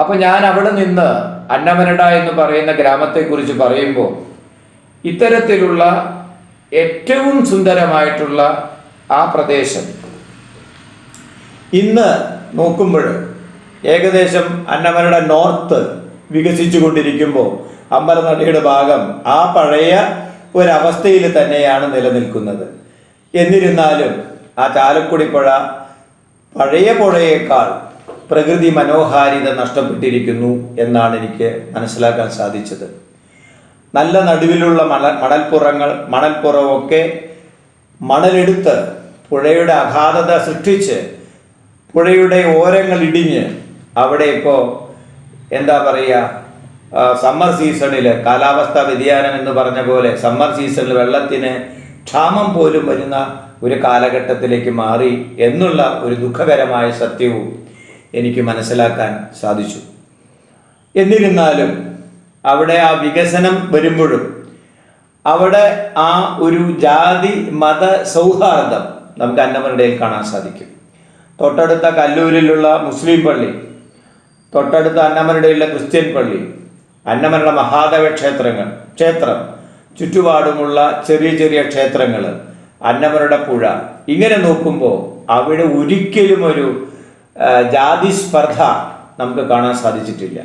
S1: അപ്പോൾ ഞാൻ അവിടെ നിന്ന് അന്നമനട എന്ന് പറയുന്ന ഗ്രാമത്തെക്കുറിച്ച് പറയുമ്പോൾ, ഇത്തരത്തിലുള്ള ഏറ്റവും സുന്ദരമായിട്ടുള്ള ആ പ്രദേശം ഇന്ന് നോക്കുമ്പോൾ ഏകദേശം അന്നമനട നോർത്ത് വികസിച്ചു കൊണ്ടിരിക്കുമ്പോൾ അമ്പലനടയുടെ ഭാഗം ആ പഴയ ഒരവസ്ഥയിൽ തന്നെയാണ് നിലനിൽക്കുന്നത്. എന്നിരുന്നാലും ആ ചാലക്കുടി പുഴ പഴയ പുഴയേക്കാൾ പ്രകൃതി മനോഹാരിത നഷ്ടപ്പെട്ടിരിക്കുന്നു എന്നാണ് എനിക്ക് മനസ്സിലാക്കാൻ സാധിച്ചത്. നല്ല നടുവിലുള്ള മണൽപ്പുറമൊക്കെ മണലെടുത്ത് പുഴയുടെ അഗാധത സൃഷ്ടിച്ച് പുഴയുടെ ഓരങ്ങൾ ഇടിഞ്ഞ് അവിടെ ഇപ്പോൾ എന്താ പറയുക, സമ്മർ സീസണിൽ കാലാവസ്ഥാ വ്യതിയാനം എന്ന് പറഞ്ഞ പോലെ സമ്മർ സീസണിൽ വെള്ളത്തിന് ക്ഷാമം പോലും വരുന്ന ഒരു കാലഘട്ടത്തിലേക്ക് മാറി എന്നുള്ള ഒരു ദുഃഖകരമായ സത്യവും എനിക്ക് മനസ്സിലാക്കാൻ സാധിച്ചു. എന്നിരുന്നാലും അവിടെ ആ വികസനം വരുമ്പോഴും അവിടെ ആ ഒരു ജാതി മത സൗഹാർദ്ദം നമുക്ക് അന്നമനടയിൽ കാണാൻ സാധിക്കും. തൊട്ടടുത്ത കല്ലൂരിലുള്ള മുസ്ലിം പള്ളി, തൊട്ടടുത്ത അന്നമനടയിലുള്ള ക്രിസ്ത്യൻ പള്ളി, അന്നമനട മഹാദേവ ക്ഷേത്രം, ചുറ്റുപാടുമുള്ള ചെറിയ ചെറിയ ക്ഷേത്രങ്ങൾ, അന്നമനട പുഴ, ഇങ്ങനെ നോക്കുമ്പോൾ അവിടെ ഒരിക്കലും ഒരു ജാതി സ്പർദ്ധ നമുക്ക് കാണാൻ സാധിച്ചിട്ടില്ല.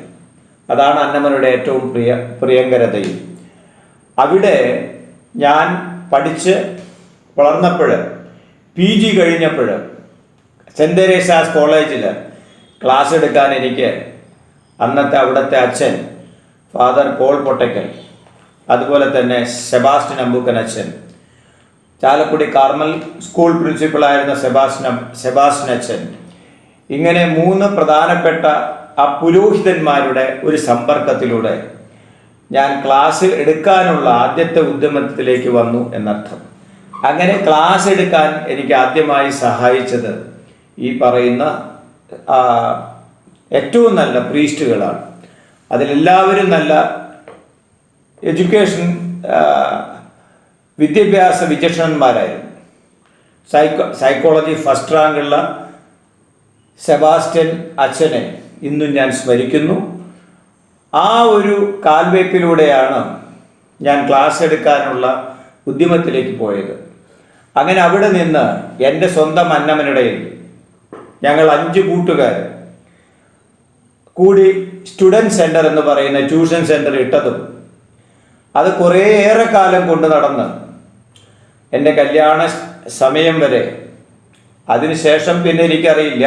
S1: അതാണ് അന്നമനടയുടെ ഏറ്റവും പ്രിയങ്കരതയും. അവിടെ ഞാൻ പഠിച്ച് വളർന്നപ്പോൾ, PG കഴിഞ്ഞപ്പോൾ സെൻറ് തെരേസാസ് കോളേജിൽ ക്ലാസ് എടുക്കാൻ എനിക്ക് അന്നത്തെ അവിടുത്തെ അച്ഛൻ ഫാദർ പോൾ പൊട്ടക്കൽ, അതുപോലെ തന്നെ സെബാസ്റ്റ്യൻ അമ്പൂക്കൻ അച്ഛൻ, ചാലക്കുടി കാർമൽ സ്കൂൾ പ്രിൻസിപ്പളായിരുന്ന സെബാസ്റ്റ്യൻ അച്ഛൻ, ഇങ്ങനെ 3 പ്രധാനപ്പെട്ട ആ പുരോഹിതന്മാരുടെ ഒരു സമ്പർക്കത്തിലൂടെ ഞാൻ ക്ലാസ് എടുക്കാനുള്ള ആദ്യത്തെ ഉദ്യമത്തിലേക്ക് വന്നു എന്നർത്ഥം. അങ്ങനെ ക്ലാസ് എടുക്കാൻ എനിക്ക് ആദ്യമായി സഹായിച്ചത് ഈ പറയുന്ന ഏറ്റവും നല്ല പ്രീസ്റ്റുകളാണ്. അതിലെല്ലാവരും നല്ല വിദ്യാഭ്യാസ വിചക്ഷണന്മാരായിരുന്നു. സൈക്കോളജി ഫസ്റ്റ് റാങ്കുള്ള സെബാസ്റ്റ്യൻ അച്ഛനെ ഇന്നും ഞാൻ സ്മരിക്കുന്നു. ആ ഒരു കാൽവയ്പിലൂടെയാണ് ഞാൻ ക്ലാസ് എടുക്കാനുള്ള ഉദ്യമത്തിലേക്ക് പോയത്. അങ്ങനെ അവിടെ നിന്ന് എൻ്റെ സ്വന്തം അന്നമനടയിൽ ഞങ്ങൾ 5 കൂട്ടുകാർ കൂടി സ്റ്റുഡൻറ് സെൻറ്റർ എന്ന് പറയുന്ന ട്യൂഷൻ സെൻറ്റർ ഇട്ടതും അത് കുറേയേറെ കാലം കൊണ്ട് നടന്ന് എൻ്റെ കല്യാണ സമയം വരെ, അതിനുശേഷം പിന്നെ എനിക്കറിയില്ല,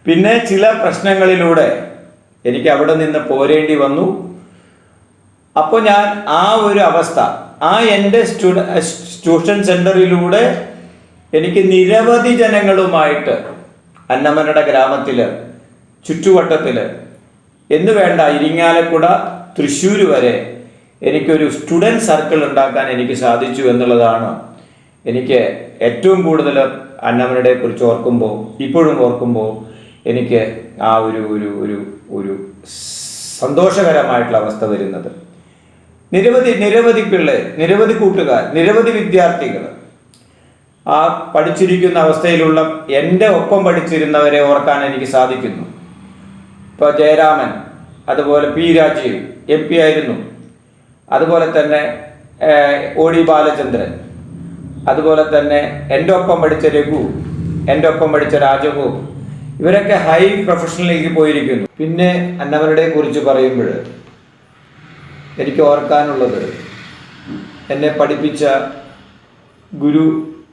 S1: പിന്നെ ചില പ്രശ്നങ്ങളിലൂടെ എനിക്ക് അവിടെ നിന്ന് പോരേണ്ടി വന്നു. അപ്പോൾ ഞാൻ ആ ഒരു അവസ്ഥ, ആ എൻ്റെ ട്യൂഷൻ സെൻറ്ററിലൂടെ എനിക്ക് നിരവധി ജനങ്ങളുമായിട്ട് അന്നമനട ഗ്രാമത്തിൽ, ചുറ്റുവട്ടത്തിൽ എന്ന് വേണ്ട ഇരിങ്ങാലക്കുട, തൃശ്ശൂർ വരെ എനിക്കൊരു സ്റ്റുഡൻറ് സർക്കിൾ ഉണ്ടാക്കാൻ എനിക്ക് സാധിച്ചു എന്നുള്ളതാണ് എനിക്ക് ഏറ്റവും കൂടുതൽ അന്നമനയുടെ കുറിച്ച് ഓർക്കുമ്പോൾ, ഇപ്പോഴും ഓർക്കുമ്പോൾ എനിക്ക് ആ ഒരു ഒരു ഒരു ഒരു സന്തോഷകരമായിട്ടുള്ള അവസ്ഥ വരുന്നത്, നിരവധി പിള്ളേർ, നിരവധി കൂട്ടുകാർ, നിരവധി വിദ്യാർത്ഥികൾ, ആ പഠിച്ചിരിക്കുന്ന അവസ്ഥയിലുള്ള എൻ്റെ ഒപ്പം പഠിച്ചിരുന്നവരെ ഓർക്കാൻ എനിക്ക് സാധിക്കുന്നു. ഇപ്പോൾ ജയരാമൻ, അതുപോലെ പി രാജീവ് MP ആയിരുന്നു, അതുപോലെ തന്നെ OD ബാലചന്ദ്രൻ, അതുപോലെ തന്നെ എൻ്റെ ഒപ്പം പഠിച്ച രഘു, എൻ്റെ ഒപ്പം പഠിച്ച രാജഗോപ്, ഇവരൊക്കെ ഹൈ പ്രൊഫഷണലിലേക്ക് പോയിരിക്കുന്നു. പിന്നെ അന്നമനയുടെ കുറിച്ച് പറയുമ്പോൾ എനിക്ക് ഓർക്കാനുള്ളത് എന്നെ പഠിപ്പിച്ച ഗുരു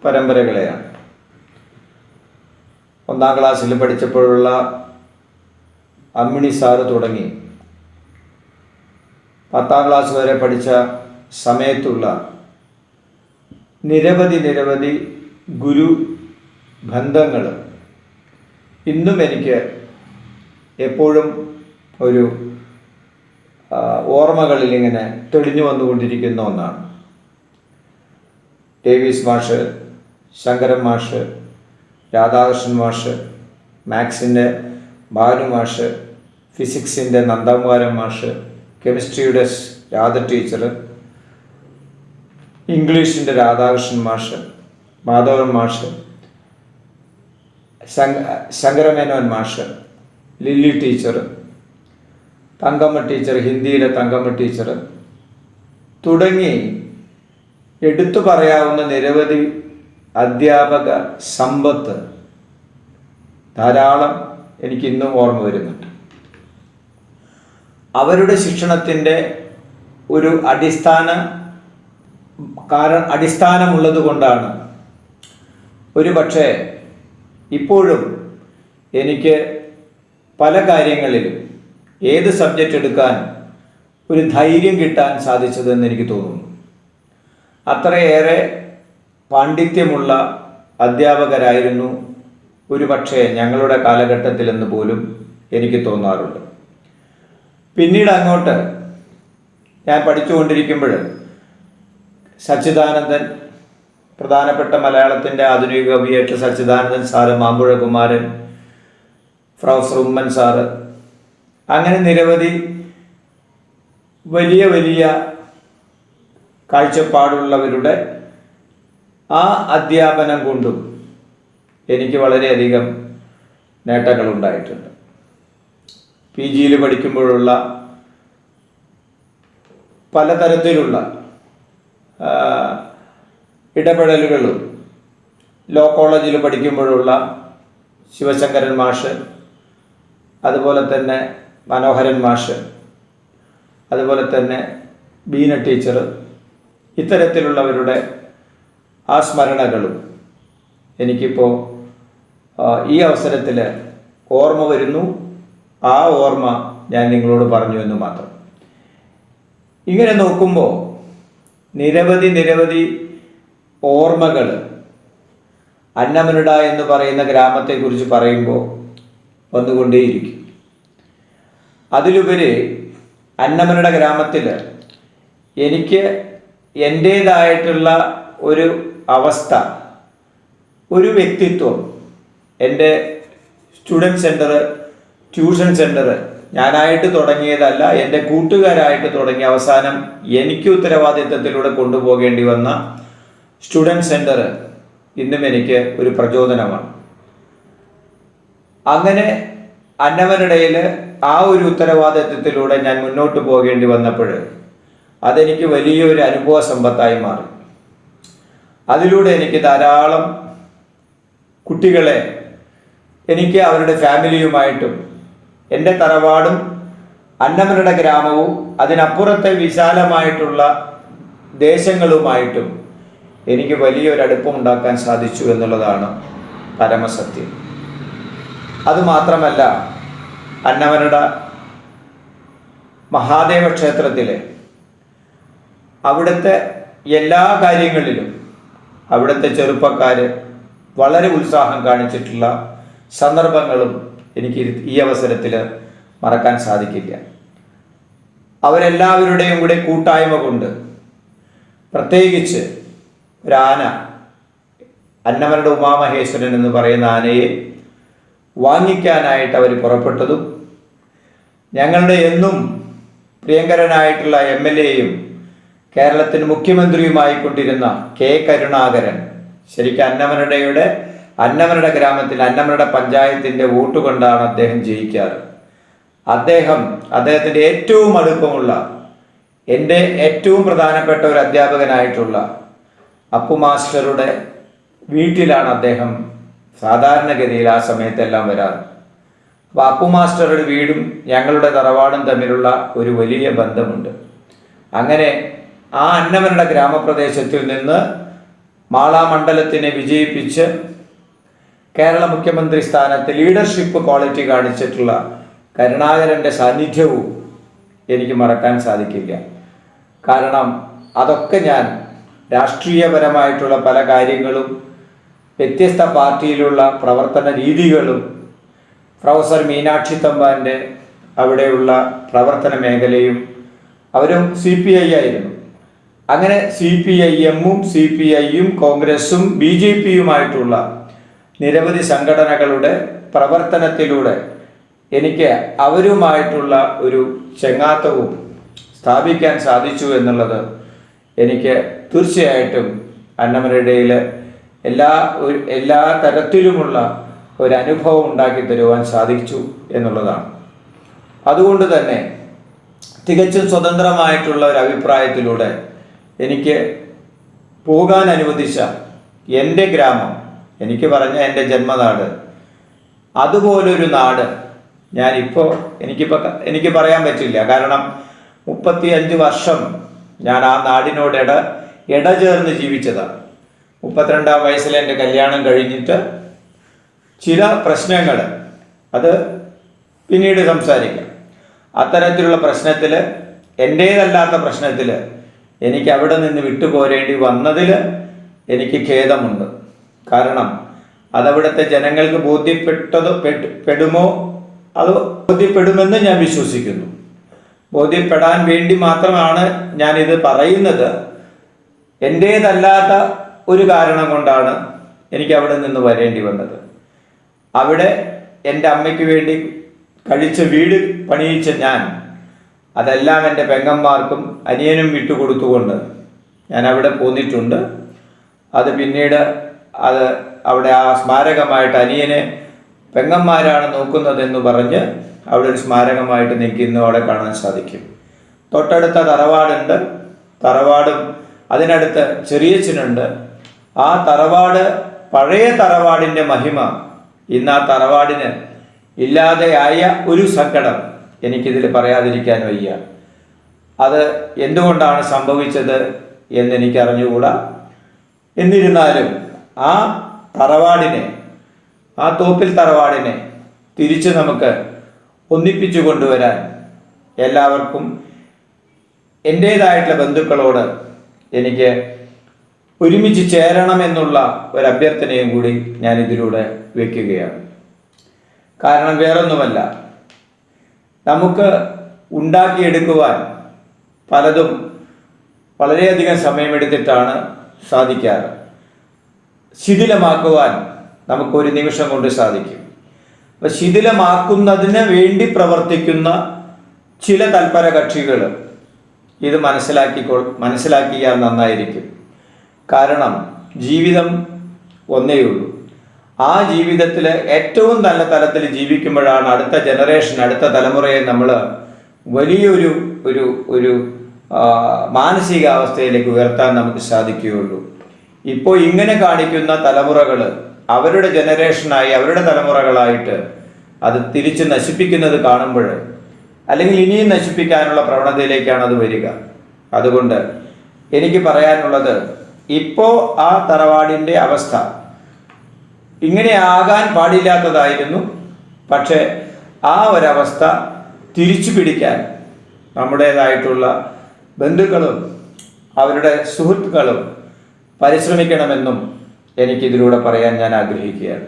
S1: പരമ്പരകളെയാണ്. 1ാം ക്ലാസ്സിൽ പഠിച്ചപ്പോഴുള്ള അമ്മിണി സാറ് തുടങ്ങി 10ാം ക്ലാസ് വരെ പഠിച്ച സമയത്തുള്ള നിരവധി ഗുരു ബന്ധങ്ങൾ ഇന്നും എനിക്ക് എപ്പോഴും ഒരു ഓർമ്മകളിൽ ഇങ്ങനെ തെളിഞ്ഞു വന്നുകൊണ്ടിരിക്കുന്ന ഒന്നാണ്. ഡേവിസ് മാഷ്, ശങ്കരൻ മാഷ്, രാധാകൃഷ്ണൻ മാഷ്, മാത്സിൻ്റെ ബാലു മാഷ്, ഫിസിക്സിൻ്റെ നന്ദകുമാരൻ മാഷ്, കെമിസ്ട്രിയുടെ രാധ ടീച്ചർ, ഇംഗ്ലീഷിൻ്റെ രാധാകൃഷ്ണൻ മാഷ്, മാധവൻ മാഷ്, ശങ്കരമേനോൻ മാഷ്, ലില്ലി ടീച്ചർ, തങ്കമ്മ ടീച്ചർ, ഹിന്ദിയിലെ തങ്കമ്മ ടീച്ചർ തുടങ്ങി എടുത്തു പറയാവുന്ന നിരവധി അധ്യാപക സമ്പത്ത് ധാരാളം എനിക്കിന്നും ഓർമ്മ വരുന്നുണ്ട്. അവരുടെ ശിക്ഷണത്തിൻ്റെ ഒരു അടിസ്ഥാനമുള്ളത് കൊണ്ടാണ് ഒരു പക്ഷേ ഇപ്പോഴും എനിക്ക് പല കാര്യങ്ങളിലും ഏത് സബ്ജക്റ്റ് എടുക്കാൻ ഒരു ധൈര്യം കിട്ടാൻ സാധിച്ചതെന്ന് എനിക്ക് തോന്നുന്നു. അത്രയേറെ പാണ്ഡിത്യമുള്ള അധ്യാപകരായിരുന്നു ഒരു പക്ഷേ ഞങ്ങളുടെ കാലഘട്ടത്തിലെന്ന് പോലും എനിക്ക് തോന്നാറുണ്ട്. പിന്നീട് അങ്ങോട്ട് ഞാൻ പഠിച്ചുകൊണ്ടിരിക്കുമ്പോൾ സച്ചിദാനന്ദൻ, പ്രധാനപ്പെട്ട മലയാളത്തിൻ്റെ ആധുനിക കവിയായിട്ട് Sachidanandan sir, Mampuzha Kumaran, professor Oommen sir, അങ്ങനെ നിരവധി വലിയ കാഴ്ചപ്പാടുള്ളവരുടെ ആ അധ്യാപനം കൊണ്ടും എനിക്ക് വളരെയധികം നേട്ടങ്ങളുണ്ടായിട്ടുണ്ട്. PGയിൽ പഠിക്കുമ്പോഴുള്ള പലതരത്തിലുള്ള ഇടപെടലുകളും, ലോ കോളേജിൽ പഠിക്കുമ്പോഴുള്ള ശിവശങ്കരൻ മാഷ്, അതുപോലെ തന്നെ മനോഹരൻ മാഷ്, അതുപോലെ തന്നെ ബീന ടീച്ചർ, ഇത്തരത്തിലുള്ളവരുടെ ആ സ്മരണകളും എനിക്കിപ്പോൾ ഈ അവസരത്തിൽ ഓർമ്മ വരുന്നു. ആ ഓർമ്മ ഞാൻ നിങ്ങളോട് പറഞ്ഞു എന്ന് മാത്രം. ഇങ്ങനെ നോക്കുമ്പോൾ നിരവധി ഓർമ്മകൾ അന്നമനട എന്ന് പറയുന്ന ഗ്രാമത്തെക്കുറിച്ച് പറയുമ്പോൾ വന്നുകൊണ്ടേയിരിക്കും. അതിലുപരി അന്നമനട ഗ്രാമത്തിൽ എനിക്ക് എൻ്റേതായിട്ടുള്ള ഒരു അവസ്ഥ, ഒരു വ്യക്തിത്വം, എൻ്റെ സ്റ്റുഡൻറ് സെൻറ്റർ, ട്യൂഷൻ സെൻറ്റർ ഞാനായിട്ട് തുടങ്ങിയതല്ല, എൻ്റെ കൂട്ടുകാരായിട്ട് തുടങ്ങി അവസാനം എനിക്ക് ഉത്തരവാദിത്തത്തിലൂടെ കൊണ്ടുപോകേണ്ടി വന്ന സ്റ്റുഡൻറ് സെൻറ്റർ ഇന്നും എനിക്ക് ഒരു പ്രചോദനമാണ്. അങ്ങനെ അന്നമനടയിൽ ആ ഒരു ഉത്തരവാദിത്വത്തിലൂടെ ഞാൻ മുന്നോട്ട് പോകേണ്ടി വന്നപ്പോൾ അതെനിക്ക് വലിയൊരു അനുഭവ സമ്പത്തായി മാറി. അതിലൂടെ എനിക്ക് ധാരാളം കുട്ടികളെ എനിക്ക് അവരുടെ ഫാമിലിയുമായിട്ടും എൻ്റെ തറവാടും അന്നമനട ഗ്രാമവും അതിനപ്പുറത്തെ വിശാലമായിട്ടുള്ള ദേശങ്ങളുമായിട്ടും എനിക്ക് വലിയൊരു അടുപ്പമുണ്ടാക്കാൻ സാധിച്ചു എന്നുള്ളതാണ് പരമസത്യം. അതുമാത്രമല്ല, അന്നമനട മഹാദേവ ക്ഷേത്രത്തിലെ അവിടുത്തെ എല്ലാ കാര്യങ്ങളിലും അവിടുത്തെ ചെറുപ്പക്കാർ വളരെ ഉത്സാഹം കാണിച്ചിട്ടുള്ള സന്ദർഭങ്ങളും എനിക്ക് ഈ അവസരത്തിൽ മറക്കാൻ സാധിക്കില്ല. അവരെല്ലാവരുടെയും കൂടെ കൂട്ടായ്മ കൊണ്ട്, പ്രത്യേകിച്ച് ഒരാന അന്നമനയുടെ ഉമാമഹേശ്വരൻ എന്ന് പറയുന്ന ആനയെ വാങ്ങിക്കാനായിട്ട് അവർ പുറപ്പെട്ടതും ഞങ്ങളുടെ എന്നും പ്രിയങ്കരനായിട്ടുള്ള MLA-യും കേരളത്തിന് മുഖ്യമന്ത്രിയുമായിക്കൊണ്ടിരുന്ന K. കരുണാകരൻ, ശരിക്കും അന്നമനയുടെ ഗ്രാമത്തിൽ അന്നമനയുടെ പഞ്ചായത്തിൻ്റെ വോട്ട് കൊണ്ടാണ് അദ്ദേഹം ജയിക്കാറ്. അദ്ദേഹത്തിൻ്റെ ഏറ്റവും അടുപ്പമുള്ള, എൻ്റെ ഏറ്റവും പ്രധാനപ്പെട്ട ഒരു അധ്യാപകനായിട്ടുള്ള അപ്പു മാസ്റ്ററുടെ വീട്ടിലാണ് അദ്ദേഹം സാധാരണഗതിയിൽ ആ സമയത്തെല്ലാം വരാറ്. അപ്പോൾ അപ്പു മാസ്റ്ററുടെ വീടും ഞങ്ങളുടെ തറവാടും തമ്മിലുള്ള ഒരു വലിയ ബന്ധമുണ്ട്. അങ്ങനെ ആ അന്നമനയുടെ ഗ്രാമപ്രദേശത്തിൽ നിന്ന് മാള മണ്ഡലത്തിനെ വിജയിപ്പിച്ച് കേരള മുഖ്യമന്ത്രി സ്ഥാനത്ത് ലീഡർഷിപ്പ് ക്വാളിറ്റി കാണിച്ചിട്ടുള്ള കരുണാകരൻ്റെ സാന്നിധ്യവും എനിക്ക് മറക്കാൻ സാധിക്കില്ല. കാരണം അതൊക്കെ ഞാൻ രാഷ്ട്രീയപരമായിട്ടുള്ള പല കാര്യങ്ങളും, വ്യത്യസ്ത പാർട്ടിയിലുള്ള പ്രവർത്തന രീതികളും, പ്രൊഫസർ മീനാക്ഷി തമ്പാൻ്റെ അവിടെയുള്ള പ്രവർത്തന മേഖലയും, അവരും CPI ആയിരുന്നു. അങ്ങനെ CPIM-ഉം CPI-യും കോൺഗ്രസും BJP-യുമായിട്ടുള്ള നിരവധി സംഘടനകളുടെ പ്രവർത്തനത്തിലൂടെ എനിക്ക് അവരുമായിട്ടുള്ള ഒരു ചങ്ങാത്തവും സ്ഥാപിക്കാൻ സാധിച്ചു എന്നുള്ളത് എനിക്ക് തീർച്ചയായിട്ടും അന്നമനയിടയിൽ എല്ലാ തരത്തിലുമുള്ള ഒരു അനുഭവം ഉണ്ടാക്കി തരുവാൻ സാധിച്ചു എന്നുള്ളതാണ്. അതുകൊണ്ട് തന്നെ തികച്ചും സ്വതന്ത്രമായിട്ടുള്ള ഒരു അഭിപ്രായത്തിലൂടെ എനിക്ക് പോകാൻ അനുവദിച്ച എൻ്റെ ഗ്രാമം, എൻ്റെ ജന്മനാട്, അതുപോലൊരു നാട് എനിക്ക് പറയാൻ പറ്റില്ല. കാരണം 35 വർഷം ഞാൻ ആ നാടിനോട് ഇടചേർന്ന് ജീവിച്ചതാണ്. 32-ാം വയസ്സിൽ എൻ്റെ കല്യാണം കഴിഞ്ഞിട്ട് ചില പ്രശ്നങ്ങൾ, അത് പിന്നീട് സംസാരിക്കാം, അത്തരത്തിലുള്ള പ്രശ്നത്തിൽ, എൻ്റേതല്ലാത്ത പ്രശ്നത്തിൽ എനിക്ക് അവിടെ നിന്ന് വിട്ടുപോരേണ്ടി വന്നതിൽ എനിക്ക് ഖേദമുണ്ട്. കാരണം അതവിടുത്തെ ജനങ്ങൾക്ക് പെടുമോ അത് ബോധ്യപ്പെടുമെന്ന് ഞാൻ വിശ്വസിക്കുന്നു. ബോധ്യപ്പെടാൻ വേണ്ടി മാത്രമാണ് ഞാനിത് പറയുന്നത്. എൻ്റേതല്ലാത്ത ഒരു കാരണം കൊണ്ടാണ് എനിക്ക് അവിടെ നിന്ന് വരേണ്ടി വന്നത്. അവിടെ എൻ്റെ അമ്മയ്ക്ക് വേണ്ടി കഴിച്ച വീട് പണിയിച്ച ഞാൻ അതെല്ലാം എൻ്റെ പെങ്ങന്മാർക്കും അനിയനും വിട്ടുകൊടുത്തുകൊണ്ട് ഞാൻ അവിടെ പോന്നിട്ടുണ്ട്. അത് പിന്നീട് അവിടെ ആ സ്മാരകമായിട്ട് അനിയനെ പെങ്ങന്മാരാണ് നോക്കുന്നതെന്ന് പറഞ്ഞ് അവിടെ ഒരു സ്മാരകമായിട്ട് എനിക്ക് ഇന്നും അവിടെ കാണാൻ സാധിക്കും. തൊട്ടടുത്ത തറവാടുണ്ട്, തറവാടും അതിനടുത്ത് ചെറിയച്ഛനുണ്ട്. ആ തറവാട്, പഴയ തറവാടിൻ്റെ മഹിമ ഇന്ന് ആ തറവാടിന് ഇല്ലാതെയായ ഒരു സങ്കടം എനിക്കിതിൽ പറയാതിരിക്കാൻ വയ്യ. അത് എന്തുകൊണ്ടാണ് സംഭവിച്ചത് എന്നെനിക്കറിഞ്ഞുകൂടാ. എന്നിരുന്നാലും ആ തറവാടിനെ, ആ തോപ്പിൽ തറവാടിനെ തിരിച്ച് നമുക്ക് ഒന്നിപ്പിച്ചു കൊണ്ടുവരാൻ എല്ലാവർക്കും, എൻ്റേതായിട്ടുള്ള ബന്ധുക്കളോട് എനിക്ക് ഒരുമിച്ച് ചേരണമെന്നുള്ള ഒരു അഭ്യർത്ഥനയും കൂടി ഞാൻ ഇതിലൂടെ വയ്ക്കുകയാണ്. കാരണം വേറൊന്നുമല്ല, നമുക്ക് ഉണ്ടാക്കിയെടുക്കുവാൻ പലതും വളരെയധികം സമയമെടുത്തിട്ടാണ് സാധിക്കാറ്. ശിഥിലമാക്കുവാൻ നമുക്കൊരു നിമിഷം കൊണ്ട് സാധിക്കും. അപ്പം ശിഥിലമാക്കുന്നതിന് വേണ്ടി പ്രവർത്തിക്കുന്ന ചില തൽപര കക്ഷികൾ ഇത് മനസ്സിലാക്കിയാൽ നന്നായിരിക്കും. കാരണം ജീവിതം ഒന്നേയുള്ളൂ. ആ ജീവിതത്തിൽ ഏറ്റവും നല്ല തലത്തിൽ ജീവിക്കുമ്പോഴാണ് അടുത്ത ജനറേഷൻ, അടുത്ത തലമുറയെ നമ്മൾ വലിയൊരു ഒരു ഒരു മാനസികാവസ്ഥയിലേക്ക് ഉയർത്താൻ നമുക്ക് സാധിക്കുകയുള്ളൂ. ഇപ്പോൾ ഇങ്ങനെ കാണിക്കുന്ന തലമുറകൾ അവരുടെ ജനറേഷനായി, അവരുടെ തലമുറകളായിട്ട് അത് തിരിച്ച് നശിപ്പിക്കുന്നത് കാണുമ്പോൾ, അല്ലെങ്കിൽ ഇനിയും നശിപ്പിക്കാനുള്ള പ്രവണതയിലേക്കാണ് അത് വരിക. അതുകൊണ്ട് എനിക്ക് പറയാനുള്ളത്, ഇപ്പോൾ ആ തറവാടിൻ്റെ അവസ്ഥ ഇങ്ങനെ ആകാൻ പാടില്ലാത്തതായിരുന്നു. പക്ഷേ ആ ഒരവസ്ഥ തിരിച്ചു പിടിക്കാൻ നമ്മുടേതായിട്ടുള്ള ബന്ധുക്കളും അവരുടെ സുഹൃത്തുക്കളും പരിശ്രമിക്കണമെന്നും എനിക്കിതിലൂടെ പറയാൻ ഞാൻ ആഗ്രഹിക്കുകയാണ്.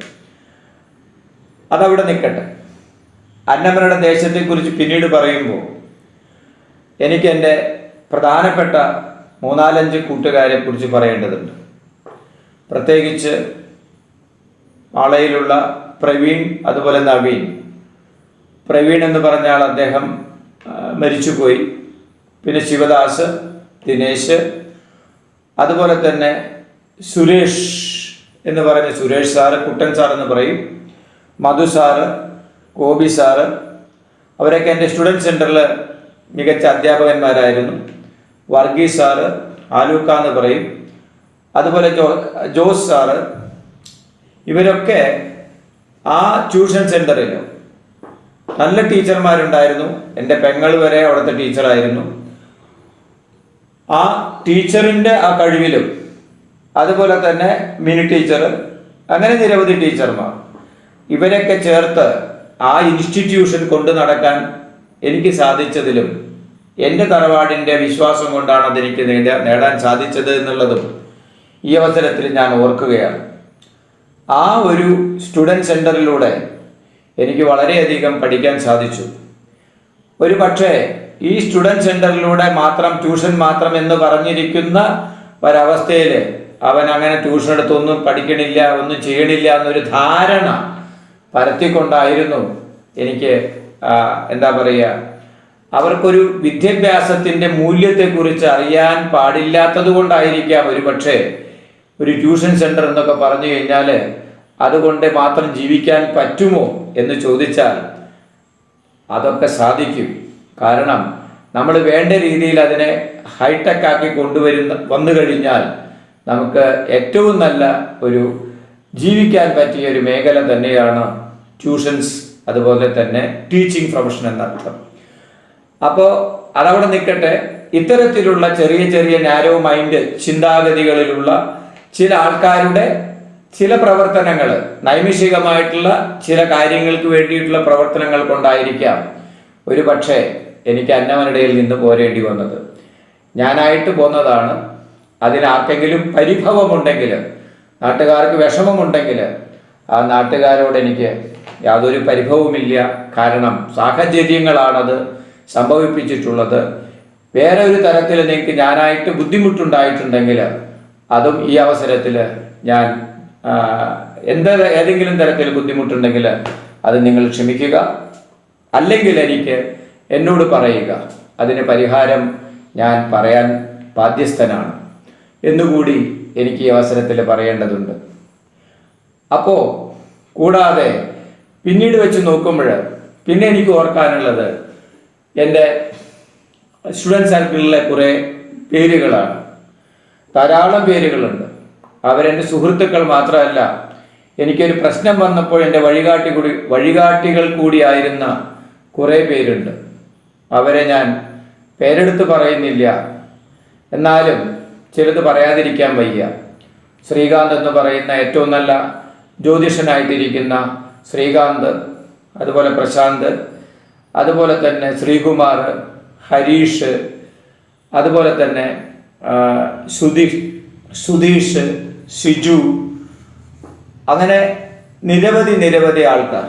S1: അതവിടെ നിൽക്കട്ടെ. അന്നമനയുടെ ദേശത്തെക്കുറിച്ച് പിന്നീട് പറയുമ്പോൾ എനിക്ക് എൻ്റെ പ്രധാനപ്പെട്ട 3-4 കൂട്ടുകാരെ കുറിച്ച് പറയേണ്ടതുണ്ട്. പ്രത്യേകിച്ച് മാളയിലുള്ള പ്രവീൺ, അതുപോലെ നവീൻ. പ്രവീൺ എന്ന് പറഞ്ഞാൽ അദ്ദേഹം മരിച്ചുപോയി. പിന്നെ ശിവദാസ്, ദിനേശ്, അതുപോലെ തന്നെ സുരേഷ് എന്ന് പറഞ്ഞ സുരേഷ് സാറ്, കുട്ടൻ സാർ എന്ന് പറയും, മധു സാറ്, ഗോപി സാറ്, അവരൊക്കെ എൻ്റെ സ്റ്റുഡൻറ് സെൻറ്ററിൽ മികച്ച അധ്യാപകന്മാരായിരുന്നു. വർഗീസ് സാറ്, ആലൂക്ക എന്ന് പറയും, അതുപോലെ ജോസ് സാറ്, ഇവരൊക്കെ ആ ട്യൂഷൻ സെൻറ്ററിൽ നല്ല ടീച്ചർമാരുണ്ടായിരുന്നു. എൻ്റെ പെങ്ങൾ വരെ അവിടുത്തെ ടീച്ചറായിരുന്നു. ആ ടീച്ചറിൻ്റെ ആ കഴിവിലും, അതുപോലെ തന്നെ മിനി ടീച്ചർ, അങ്ങനെ നിരവധി ടീച്ചർമാർ, ഇവരൊക്കെ ചേർത്ത് ആ ഇൻസ്റ്റിറ്റ്യൂഷൻ കൊണ്ടു നടക്കാൻ എനിക്ക് സാധിച്ചതിലും എൻ്റെ തറവാടിൻ്റെ വിശ്വാസം കൊണ്ടാണ് അതെനിക്ക് നേടാൻ സാധിച്ചത് എന്നുള്ളതും ഈ അവസരത്തിൽ ഞാൻ ഓർക്കുകയാണ്. ആ ഒരു സ്റ്റുഡൻറ് സെൻറ്ററിലൂടെ എനിക്ക് വളരെയധികം പഠിക്കാൻ സാധിച്ചു. ഒരു പക്ഷേ ഈ സ്റ്റുഡൻറ് സെൻറ്ററിലൂടെ മാത്രം, ട്യൂഷൻ മാത്രം എന്ന് പറഞ്ഞിരിക്കുന്ന ഒരവസ്ഥയിൽ അവൻ അങ്ങനെ ട്യൂഷൻ എടുത്തൊന്നും പഠിക്കണില്ല, ഒന്നും ചെയ്യണില്ല എന്നൊരു ധാരണ പരത്തിക്കൊണ്ടായിരുന്നു എനിക്ക് എന്താ പറയുക, അവർക്കൊരു വിദ്യാഭ്യാസത്തിൻ്റെ മൂല്യത്തെക്കുറിച്ച് അറിയാൻ പാടില്ലാത്തത് കൊണ്ടായിരിക്കാം ഒരു പക്ഷേ ഒരു ട്യൂഷൻ സെൻറ്റർ എന്നൊക്കെ പറഞ്ഞു കഴിഞ്ഞാൽ അതുകൊണ്ട് മാത്രം ജീവിക്കാൻ പറ്റുമോ എന്ന് ചോദിച്ചാൽ അതൊക്കെ സാധിക്കും. കാരണം നമ്മൾ വേണ്ട രീതിയിൽ അതിനെ ഹൈടെക് ആക്കി വന്നു കഴിഞ്ഞാൽ നമുക്ക് ഏറ്റവും നല്ല ഒരു ജീവിക്കാൻ പറ്റിയ ഒരു മേഖല തന്നെയാണ് ട്യൂഷൻസ്, അതുപോലെ തന്നെ ടീച്ചിങ് പ്രൊഫഷൻ എന്നർത്ഥം. അപ്പോൾ അതവിടെ നിൽക്കട്ടെ. ഇത്തരത്തിലുള്ള ചെറിയ ചെറിയ നാരോ മൈൻഡ് ചിന്താഗതികളിലുള്ള ചില ആൾക്കാരുടെ ചില പ്രവർത്തനങ്ങൾ, നൈമിഷികമായിട്ടുള്ള ചില കാര്യങ്ങൾക്ക് വേണ്ടിയിട്ടുള്ള പ്രവർത്തനങ്ങൾ കൊണ്ടായിരിക്കാം ഒരു പക്ഷേ എനിക്ക് അന്നമനടയിൽ നിന്ന് പോരേണ്ടി വന്നത്. ഞാനായിട്ട് പോന്നതാണ്. അതിനാർക്കെങ്കിലും പരിഭവമുണ്ടെങ്കിൽ, നാട്ടുകാർക്ക് വിഷമമുണ്ടെങ്കിൽ, ആ നാട്ടുകാരോട് എനിക്ക് യാതൊരു പരിഭവമില്ല. കാരണം സാഹചര്യങ്ങളാണത് സംഭവിപ്പിച്ചിട്ടുള്ളത്. വേറെ ഒരു തരത്തിൽ നിങ്ങൾക്ക് ഞാനായിട്ട് ബുദ്ധിമുട്ടുണ്ടായിട്ടുണ്ടെങ്കിൽ അതും ഈ അവസരത്തിൽ ഞാൻ ഏതെങ്കിലും തരത്തിൽ ബുദ്ധിമുട്ടുണ്ടെങ്കിൽ അത് നിങ്ങൾ ക്ഷമിക്കുക. അല്ലെങ്കിൽ എനിക്ക് എന്നോട് പറയുക, അതിന് പരിഹാരം ഞാൻ പറയാൻ ബാധ്യസ്ഥനാണ് എന്നുകൂടി എനിക്ക് ഈ അവസരത്തിൽ പറയേണ്ടതുണ്ട്. അപ്പോൾ കൂടാതെ പിന്നീട് വെച്ച് നോക്കുമ്പോൾ പിന്നെ എനിക്ക് ഓർക്കാനുള്ളത് എൻ്റെ സ്റ്റുഡൻറ് സർക്കിളിലെ കുറേ പേരുകളാണ്. ധാരാളം പേരുകളുണ്ട്. അവരെൻ്റെ സുഹൃത്തുക്കൾ മാത്രമല്ല, എനിക്കൊരു പ്രശ്നം വന്നപ്പോൾ എൻ്റെ വഴികാട്ടികൾ കൂടിയായിരുന്ന കുറേ പേരുണ്ട്. അവരെ ഞാൻ പേരെടുത്ത് പറയുന്നില്ല, എന്നാലും ചിലത് പറയാതിരിക്കാൻ വയ്യ. ശ്രീകാന്ത് എന്ന് പറയുന്ന ഏറ്റവും നല്ല ജ്യോതിഷനായിട്ടിരിക്കുന്ന ശ്രീകാന്ത്, അതുപോലെ പ്രശാന്ത്, അതുപോലെ തന്നെ ശ്രീകുമാർ, ഹരീഷ്, അതുപോലെ തന്നെ സുധീഷ്, ഷിജു, അങ്ങനെ നിരവധി ആൾക്കാർ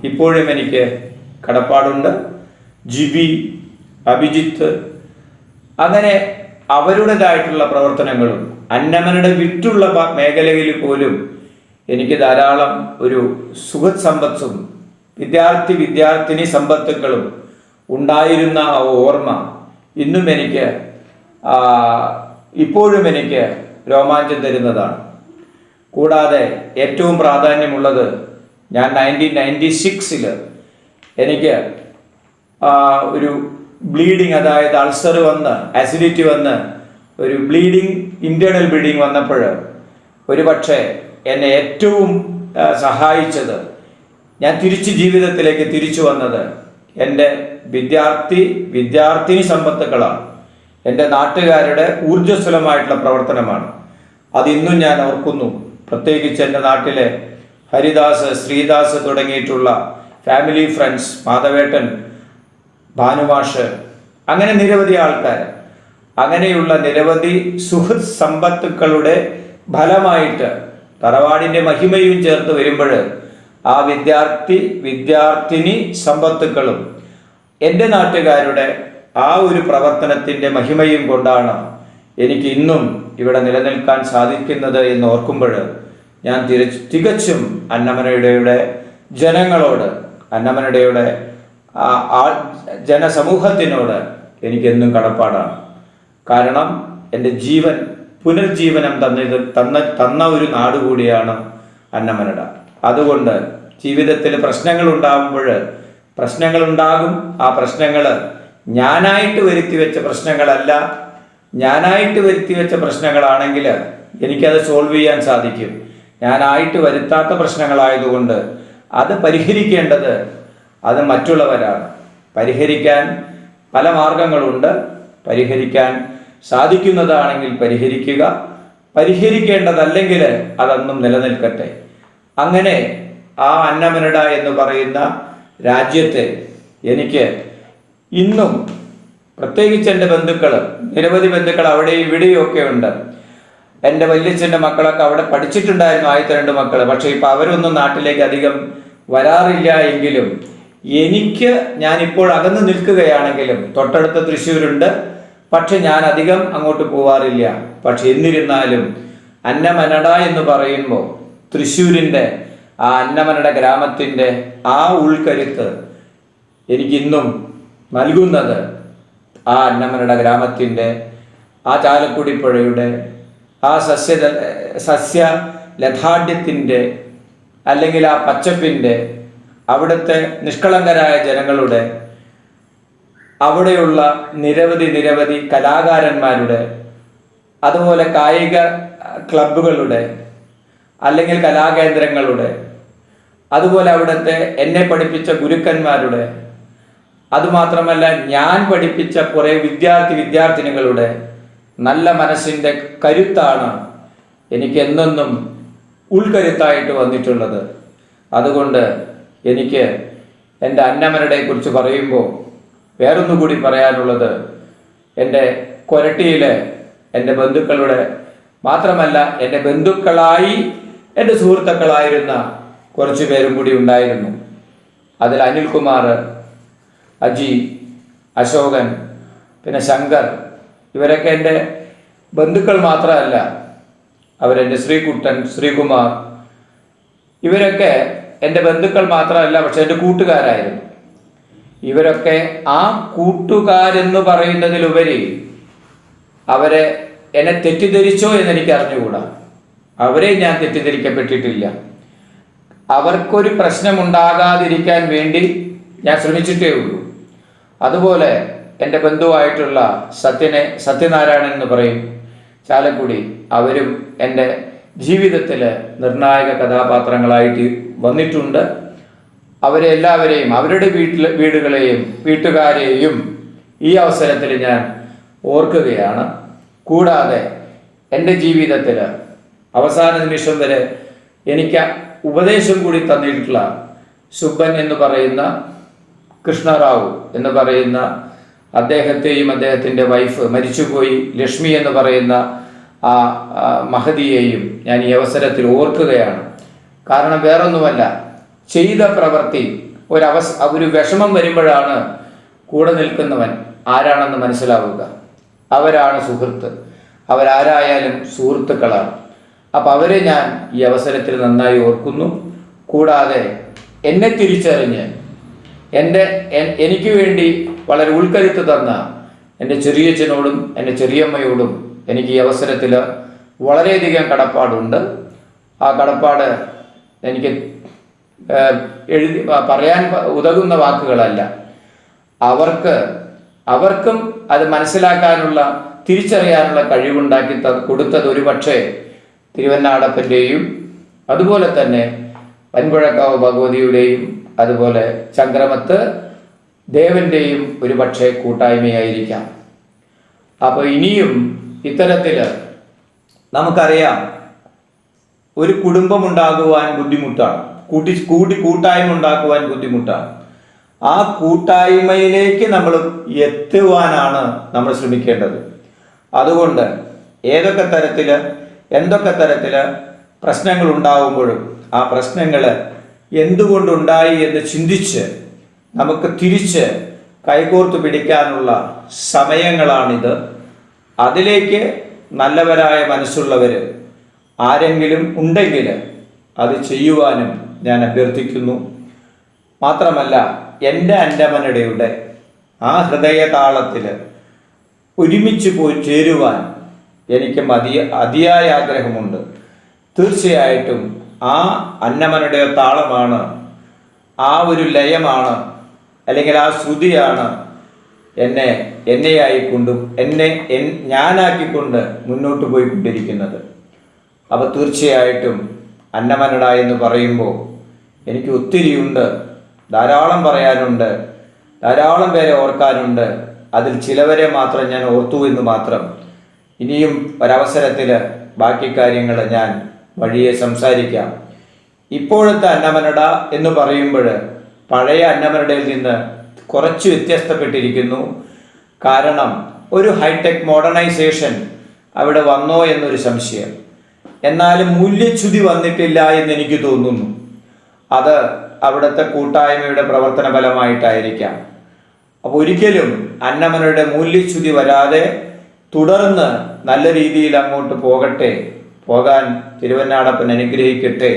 S1: ഇപ്പോഴും എനിക്ക് കടപ്പാടുണ്ട്. ജിബി, അഭിജിത്ത്, അങ്ങനെ അവരുടേതായിട്ടുള്ള പ്രവർത്തനങ്ങളും അന്നമനയുടെ വിട്ടുള്ള മേഖലയിൽ പോലും എനിക്ക് ധാരാളം ഒരു സുഹൃത്ത് സമ്പത്തും വിദ്യാർത്ഥിനി സമ്പത്തുക്കളും ഉണ്ടായിരുന്ന ആ ഓർമ്മ ഇന്നും എനിക്ക് ഇപ്പോഴും എനിക്ക് രോമാഞ്ചം തരുന്നതാണ്. കൂടാതെ ഏറ്റവും പ്രാധാന്യമുള്ളത്, ഞാൻ 1996 എനിക്ക് ഒരു ബ്ലീഡിങ്, അതായത് അൾസർ വന്ന്, അസിഡിറ്റി വന്ന് ഒരു ഇന്റേണൽ ബ്ലീഡിങ് വന്നപ്പോൾ ഒരു പക്ഷേ എന്നെ ഏറ്റവും സഹായിച്ചത്, ഞാൻ ജീവിതത്തിലേക്ക് തിരിച്ചു വന്നത് എൻ്റെ വിദ്യാർത്ഥിനി സമ്പത്തുക്കളാണ്. എൻ്റെ നാട്ടുകാരുടെ ഊർജ്ജസ്വലമായിട്ടുള്ള പ്രവർത്തനമാണ്. അതിന്നും ഞാൻ ഓർക്കുന്നു. പ്രത്യേകിച്ച് എൻ്റെ നാട്ടിലെ ഹരിദാസ്, ശ്രീദാസ് തുടങ്ങിയിട്ടുള്ള ഫാമിലി ഫ്രണ്ട്സ്, മാധവേട്ടൻ, ഭാനുമാഷ്, അങ്ങനെ നിരവധി ആൾക്കാർ, അങ്ങനെയുള്ള നിരവധി സുഹൃത്ത് സമ്പത്തുക്കളുടെ ഫലമായിട്ട് തറവാടിൻ്റെ മഹിമയും ചേർത്ത് വരുമ്പോൾ ആ വിദ്യാർത്ഥിനി സമ്പത്തുക്കളും എൻ്റെ നാട്ടുകാരുടെ ആ ഒരു പ്രവർത്തനത്തിൻ്റെ മഹിമയും കൊണ്ടാണ് എനിക്ക് ഇന്നും ഇവിടെ നിലനിൽക്കാൻ സാധിക്കുന്നത് എന്ന് ഓർക്കുമ്പോൾ ഞാൻ തികച്ചും അന്നമനയുടെ ജനങ്ങളോട്, അന്നമനയുടെ ജനസമൂഹത്തിനോട് എനിക്കെന്നും കടപ്പാടാണ്. കാരണം എൻ്റെ ജീവൻ പുനർജീവനം തന്ന ഒരു നാട് കൂടിയാണ് അന്നമനട. അതുകൊണ്ട് ജീവിതത്തിൽ പ്രശ്നങ്ങളുണ്ടാകും. ആ പ്രശ്നങ്ങൾ ഞാനായിട്ട് വരുത്തി വെച്ച പ്രശ്നങ്ങളല്ല. ഞാനായിട്ട് വരുത്തി വെച്ച പ്രശ്നങ്ങളാണെങ്കിൽ എനിക്കത് സോൾവ് ചെയ്യാൻ സാധിക്കും. ഞാനായിട്ട് വരുത്താത്ത പ്രശ്നങ്ങളായതുകൊണ്ട് അത് പരിഹരിക്കേണ്ടത് അത് മറ്റുള്ളവരാണ്. പരിഹരിക്കാൻ പല മാർഗങ്ങളുണ്ട്. പരിഹരിക്കാൻ സാധിക്കുന്നതാണെങ്കിൽ പരിഹരിക്കുക, പരിഹരിക്കേണ്ടതല്ലെങ്കിൽ അതൊന്നും നിലനിൽക്കട്ടെ. അങ്ങനെ ആ അന്നമനട എന്ന് പറയുന്ന രാജ്യത്തെ എനിക്ക് ഇന്നും, പ്രത്യേകിച്ച് എൻ്റെ ബന്ധുക്കൾ, നിരവധി ബന്ധുക്കൾ അവിടെയും ഇവിടെയും ഒക്കെ ഉണ്ട്. എൻ്റെ വല്യച്ഛൻ്റെ മക്കളൊക്കെ അവിടെ പഠിച്ചിട്ടുണ്ടായിരുന്നു, 2 മക്കൾ. പക്ഷേ ഇപ്പം അവരൊന്നും നാട്ടിലേക്ക് അധികം വരാറില്ല. എങ്കിലും ഞാനിപ്പോൾ അകന്ന് നിൽക്കുകയാണെങ്കിലും തൊട്ടടുത്ത തൃശ്ശൂരുണ്ട്. പക്ഷെ ഞാൻ അധികം അങ്ങോട്ട് പോവാറില്ല. പക്ഷെ എന്നിരുന്നാലും അന്നമനട എന്ന് പറയുമ്പോൾ തൃശ്ശൂരിൻ്റെ ആ അന്നമനട ഗ്രാമത്തിൻ്റെ ആ ഉൾക്കരുത്ത് എനിക്കിന്നും നൽകുന്നത് ആ അന്നമനട ഗ്രാമത്തിൻ്റെ ആ ചാലക്കുടി പുഴയുടെ ആ സസ്യ ലഥാഢ്യത്തിൻ്റെ, അല്ലെങ്കിൽ ആ പച്ചപ്പിൻ്റെ, അവിടുത്തെ നിഷ്കളങ്കരായ ജനങ്ങളുടെ, അവിടെയുള്ള നിരവധി കലാകാരന്മാരുടെ, അതുപോലെ കായിക ക്ലബ്ബുകളുടെ അല്ലെങ്കിൽ കലാകേന്ദ്രങ്ങളുടെ, അതുപോലെ അവിടുത്തെ എന്നെ പഠിപ്പിച്ച ഗുരുക്കന്മാരുടെ, അതുമാത്രമല്ല ഞാൻ പഠിപ്പിച്ച കുറേ വിദ്യാർത്ഥിനികളുടെ നല്ല മനസ്സിൻ്റെ കരുത്താണ് എനിക്ക് എന്നെന്നും ഉൾക്കരുത്തായിട്ട് വന്നിട്ടുള്ളത്. അതുകൊണ്ട് എനിക്ക് എൻ്റെ അന്നമനടയെക്കുറിച്ച് പറയുമ്പോൾ വേറൊന്നുകൂടി പറയാനുള്ളത്, എൻ്റെ കൊരട്ടിയിലെ എൻ്റെ ബന്ധുക്കളുടെ മാത്രമല്ല, എൻ്റെ ബന്ധുക്കളായി എൻ്റെ സുഹൃത്തുക്കളായിരുന്ന കുറച്ച് പേരും കൂടി ഉണ്ടായിരുന്നു. അതിൽ അനിൽകുമാർ, അജി, അശോകൻ, പിന്നെ ശങ്കർ, ഇവരൊക്കെ എൻ്റെ ബന്ധുക്കൾ മാത്രമല്ല, അവരെൻ്റെ ശ്രീകുട്ടൻ, ശ്രീകുമാർ, ഇവരൊക്കെ എൻ്റെ ബന്ധുക്കൾ മാത്രമല്ല, പക്ഷെ എൻ്റെ കൂട്ടുകാരായിരുന്നു. ഇവരൊക്കെ ആ കൂട്ടുകാരെന്ന് പറയുന്നതിലുപരി അവരെ എന്നെ തെറ്റിദ്ധരിച്ചോ എന്നെനിക്ക് അറിഞ്ഞുകൂടാ. അവരെ ഞാൻ തെറ്റിദ്ധരിക്കപ്പെട്ടിട്ടില്ല. അവർക്കൊരു പ്രശ്നമുണ്ടാകാതിരിക്കാൻ വേണ്ടി ഞാൻ ശ്രമിച്ചിട്ടേ ഉള്ളൂ. അതുപോലെ എൻ്റെ ബന്ധുവായിട്ടുള്ള സത്യനാരായണൻ എന്ന് പറയും, ചാലക്കുടി, അവരും എൻ്റെ ജീവിതത്തിൽ നിർണായക കഥാപാത്രങ്ങളായിട്ട് വന്നിട്ടുണ്ട്. അവരെ എല്ലാവരെയും, അവരുടെ വീടുകളെയും വീട്ടുകാരെയും ഈ അവസരത്തിൽ ഞാൻ ഓർക്കുകയാണ്. കൂടാതെ എൻ്റെ ജീവിതത്തിൽ അവസാന നിമിഷം വരെ എനിക്ക് ഉപദേശം കൂടി തന്നിട്ടുള്ള സുബ്ബൻ എന്ന് പറയുന്ന, കൃഷ്ണറാവു എന്ന് പറയുന്ന അദ്ദേഹത്തെയും അദ്ദേഹത്തിൻ്റെ വൈഫ് മരിച്ചുപോയി ലക്ഷ്മി എന്ന് പറയുന്ന ആ മഹതിയെയും ഞാൻ ഈ അവസരത്തിൽ ഓർക്കുകയാണ്. കാരണം വേറൊന്നുമല്ല, ചെയ്ത പ്രവൃത്തി ഒരു വിഷമം വരുമ്പോഴാണ് കൂടെ നിൽക്കുന്നവൻ ആരാണെന്ന് മനസ്സിലാവുക. അവരാണ് സുഹൃത്ത്. അവരാരായാലും സുഹൃത്തുക്കളാണ്. അപ്പം അവരെ ഞാൻ ഈ അവസരത്തിൽ നന്നായി ഓർക്കുന്നു. കൂടാതെ എന്നെ തിരിച്ചറിഞ്ഞ് എനിക്ക് വേണ്ടി വളരെ ഉൾക്കരുത്ത് തന്ന എൻ്റെ ചെറിയച്ഛനോടും എൻ്റെ ചെറിയമ്മയോടും എനിക്ക് ഈ അവസരത്തിൽ വളരെയധികം കടപ്പാടുണ്ട്. ആ കടപ്പാട് എനിക്ക് പറയാൻ ഉതകുന്ന വാക്കുകളല്ല. അവർക്കും അത് മനസ്സിലാക്കാനുള്ള, തിരിച്ചറിയാനുള്ള കഴിവുണ്ടാക്കി കൊടുത്തത് ഒരുപക്ഷെ തിരുവന്നാടപ്പൻ്റെയും അതുപോലെ തന്നെ വൻപുഴക്കാവ് ഭഗവതിയുടെയും അതുപോലെ ചങ്ക്രമത്ത് ദേവൻ്റെയും ഒരുപക്ഷെ കൂട്ടായ്മയായിരിക്കാം. അപ്പോൾ ഇനിയും ഇത്തരത്തിൽ നമുക്കറിയാം, ഒരു കുടുംബം ഉണ്ടാകുവാൻ ബുദ്ധിമുട്ടാണ്, കൂട്ടായ്മ ഉണ്ടാക്കുവാൻ ബുദ്ധിമുട്ടാണ്. ആ കൂട്ടായ്മയിലേക്ക് നമ്മൾ എത്തുവാനാണ് നമ്മൾ ശ്രമിക്കേണ്ടത്. അതുകൊണ്ട് എന്തൊക്കെ തരത്തിൽ പ്രശ്നങ്ങൾ ഉണ്ടാകുമ്പോഴും ആ പ്രശ്നങ്ങൾ എന്തുകൊണ്ടുണ്ടായി എന്ന് ചിന്തിച്ച് നമുക്ക് തിരിച്ച് കൈകോർത്ത് പിടിക്കാനുള്ള സമയങ്ങളാണിത്. അതിലേക്ക് നല്ലവരായ മനസ്സുള്ളവർ ആരെങ്കിലും ഉണ്ടെങ്കിൽ അത് ചെയ്യുവാനും ഞാൻ അഭ്യർത്ഥിക്കുന്നു. മാത്രമല്ല, എൻ്റെ അന്നമനടയുടെ ആ ഹൃദയതാളത്തിൽ ഒരുമിച്ച് പോയി ചേരുവാൻ എനിക്ക് അതിയായ ആഗ്രഹമുണ്ട്. തീർച്ചയായിട്ടും ആ അന്നമനയുടെ താളമാണ്, ആ ഒരു ലയമാണ്, അല്ലെങ്കിൽ ആ ശ്രുതിയാണ് എന്നെയായിക്കൊണ്ടും ഞാനാക്കിക്കൊണ്ട് മുന്നോട്ട് പോയിക്കൊണ്ടിരിക്കുന്നത്. അപ്പോൾ തീർച്ചയായിട്ടും അന്നമനട എന്ന് പറയുമ്പോൾ എനിക്ക് ഒത്തിരിയുണ്ട്, ധാരാളം പറയാനുണ്ട്, ധാരാളം പേരെ ഓർക്കാനുണ്ട്. അതിൽ ചിലവരെ മാത്രം ഞാൻ ഓർത്തു എന്ന് മാത്രം. ഇനിയും ഒരവസരത്തിൽ ബാക്കി കാര്യങ്ങൾ ഞാൻ വഴിയെ സംസാരിക്കാം. ഇപ്പോഴത്തെ അന്നമനട എന്ന് പറയുമ്പോൾ പഴയ അന്നമനടയിൽ നിന്ന് കുറച്ച് വ്യത്യസ്തപ്പെട്ടിരിക്കുന്നു. കാരണം ഒരു ഹൈടെക് മോഡേണൈസേഷൻ അവിടെ വന്നോ എന്നൊരു സംശയം. എന്നാലും മൂല്യച്യുതി വന്നിട്ടില്ല എന്ന് എനിക്ക് തോന്നുന്നു. അത് അവിടുത്തെ കൂട്ടായ്മയുടെ പ്രവർത്തന ഫലമായിട്ടായിരിക്കാം. അപ്പോൾ ഒരിക്കലും അന്നമനയുടെ മൂല്യച്യുതി വരാതെ തുടർന്ന് നല്ല രീതിയിൽ അങ്ങോട്ട് പോകാൻ തിരുവന്നാടപ്പൻ അനുഗ്രഹിക്കട്ടെ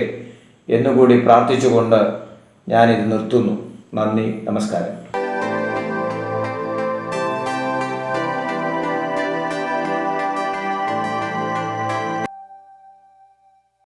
S1: എന്നുകൂടി പ്രാർത്ഥിച്ചുകൊണ്ട് ഞാനിത് നിർത്തുന്നു. നന്ദി, നമസ്കാരം.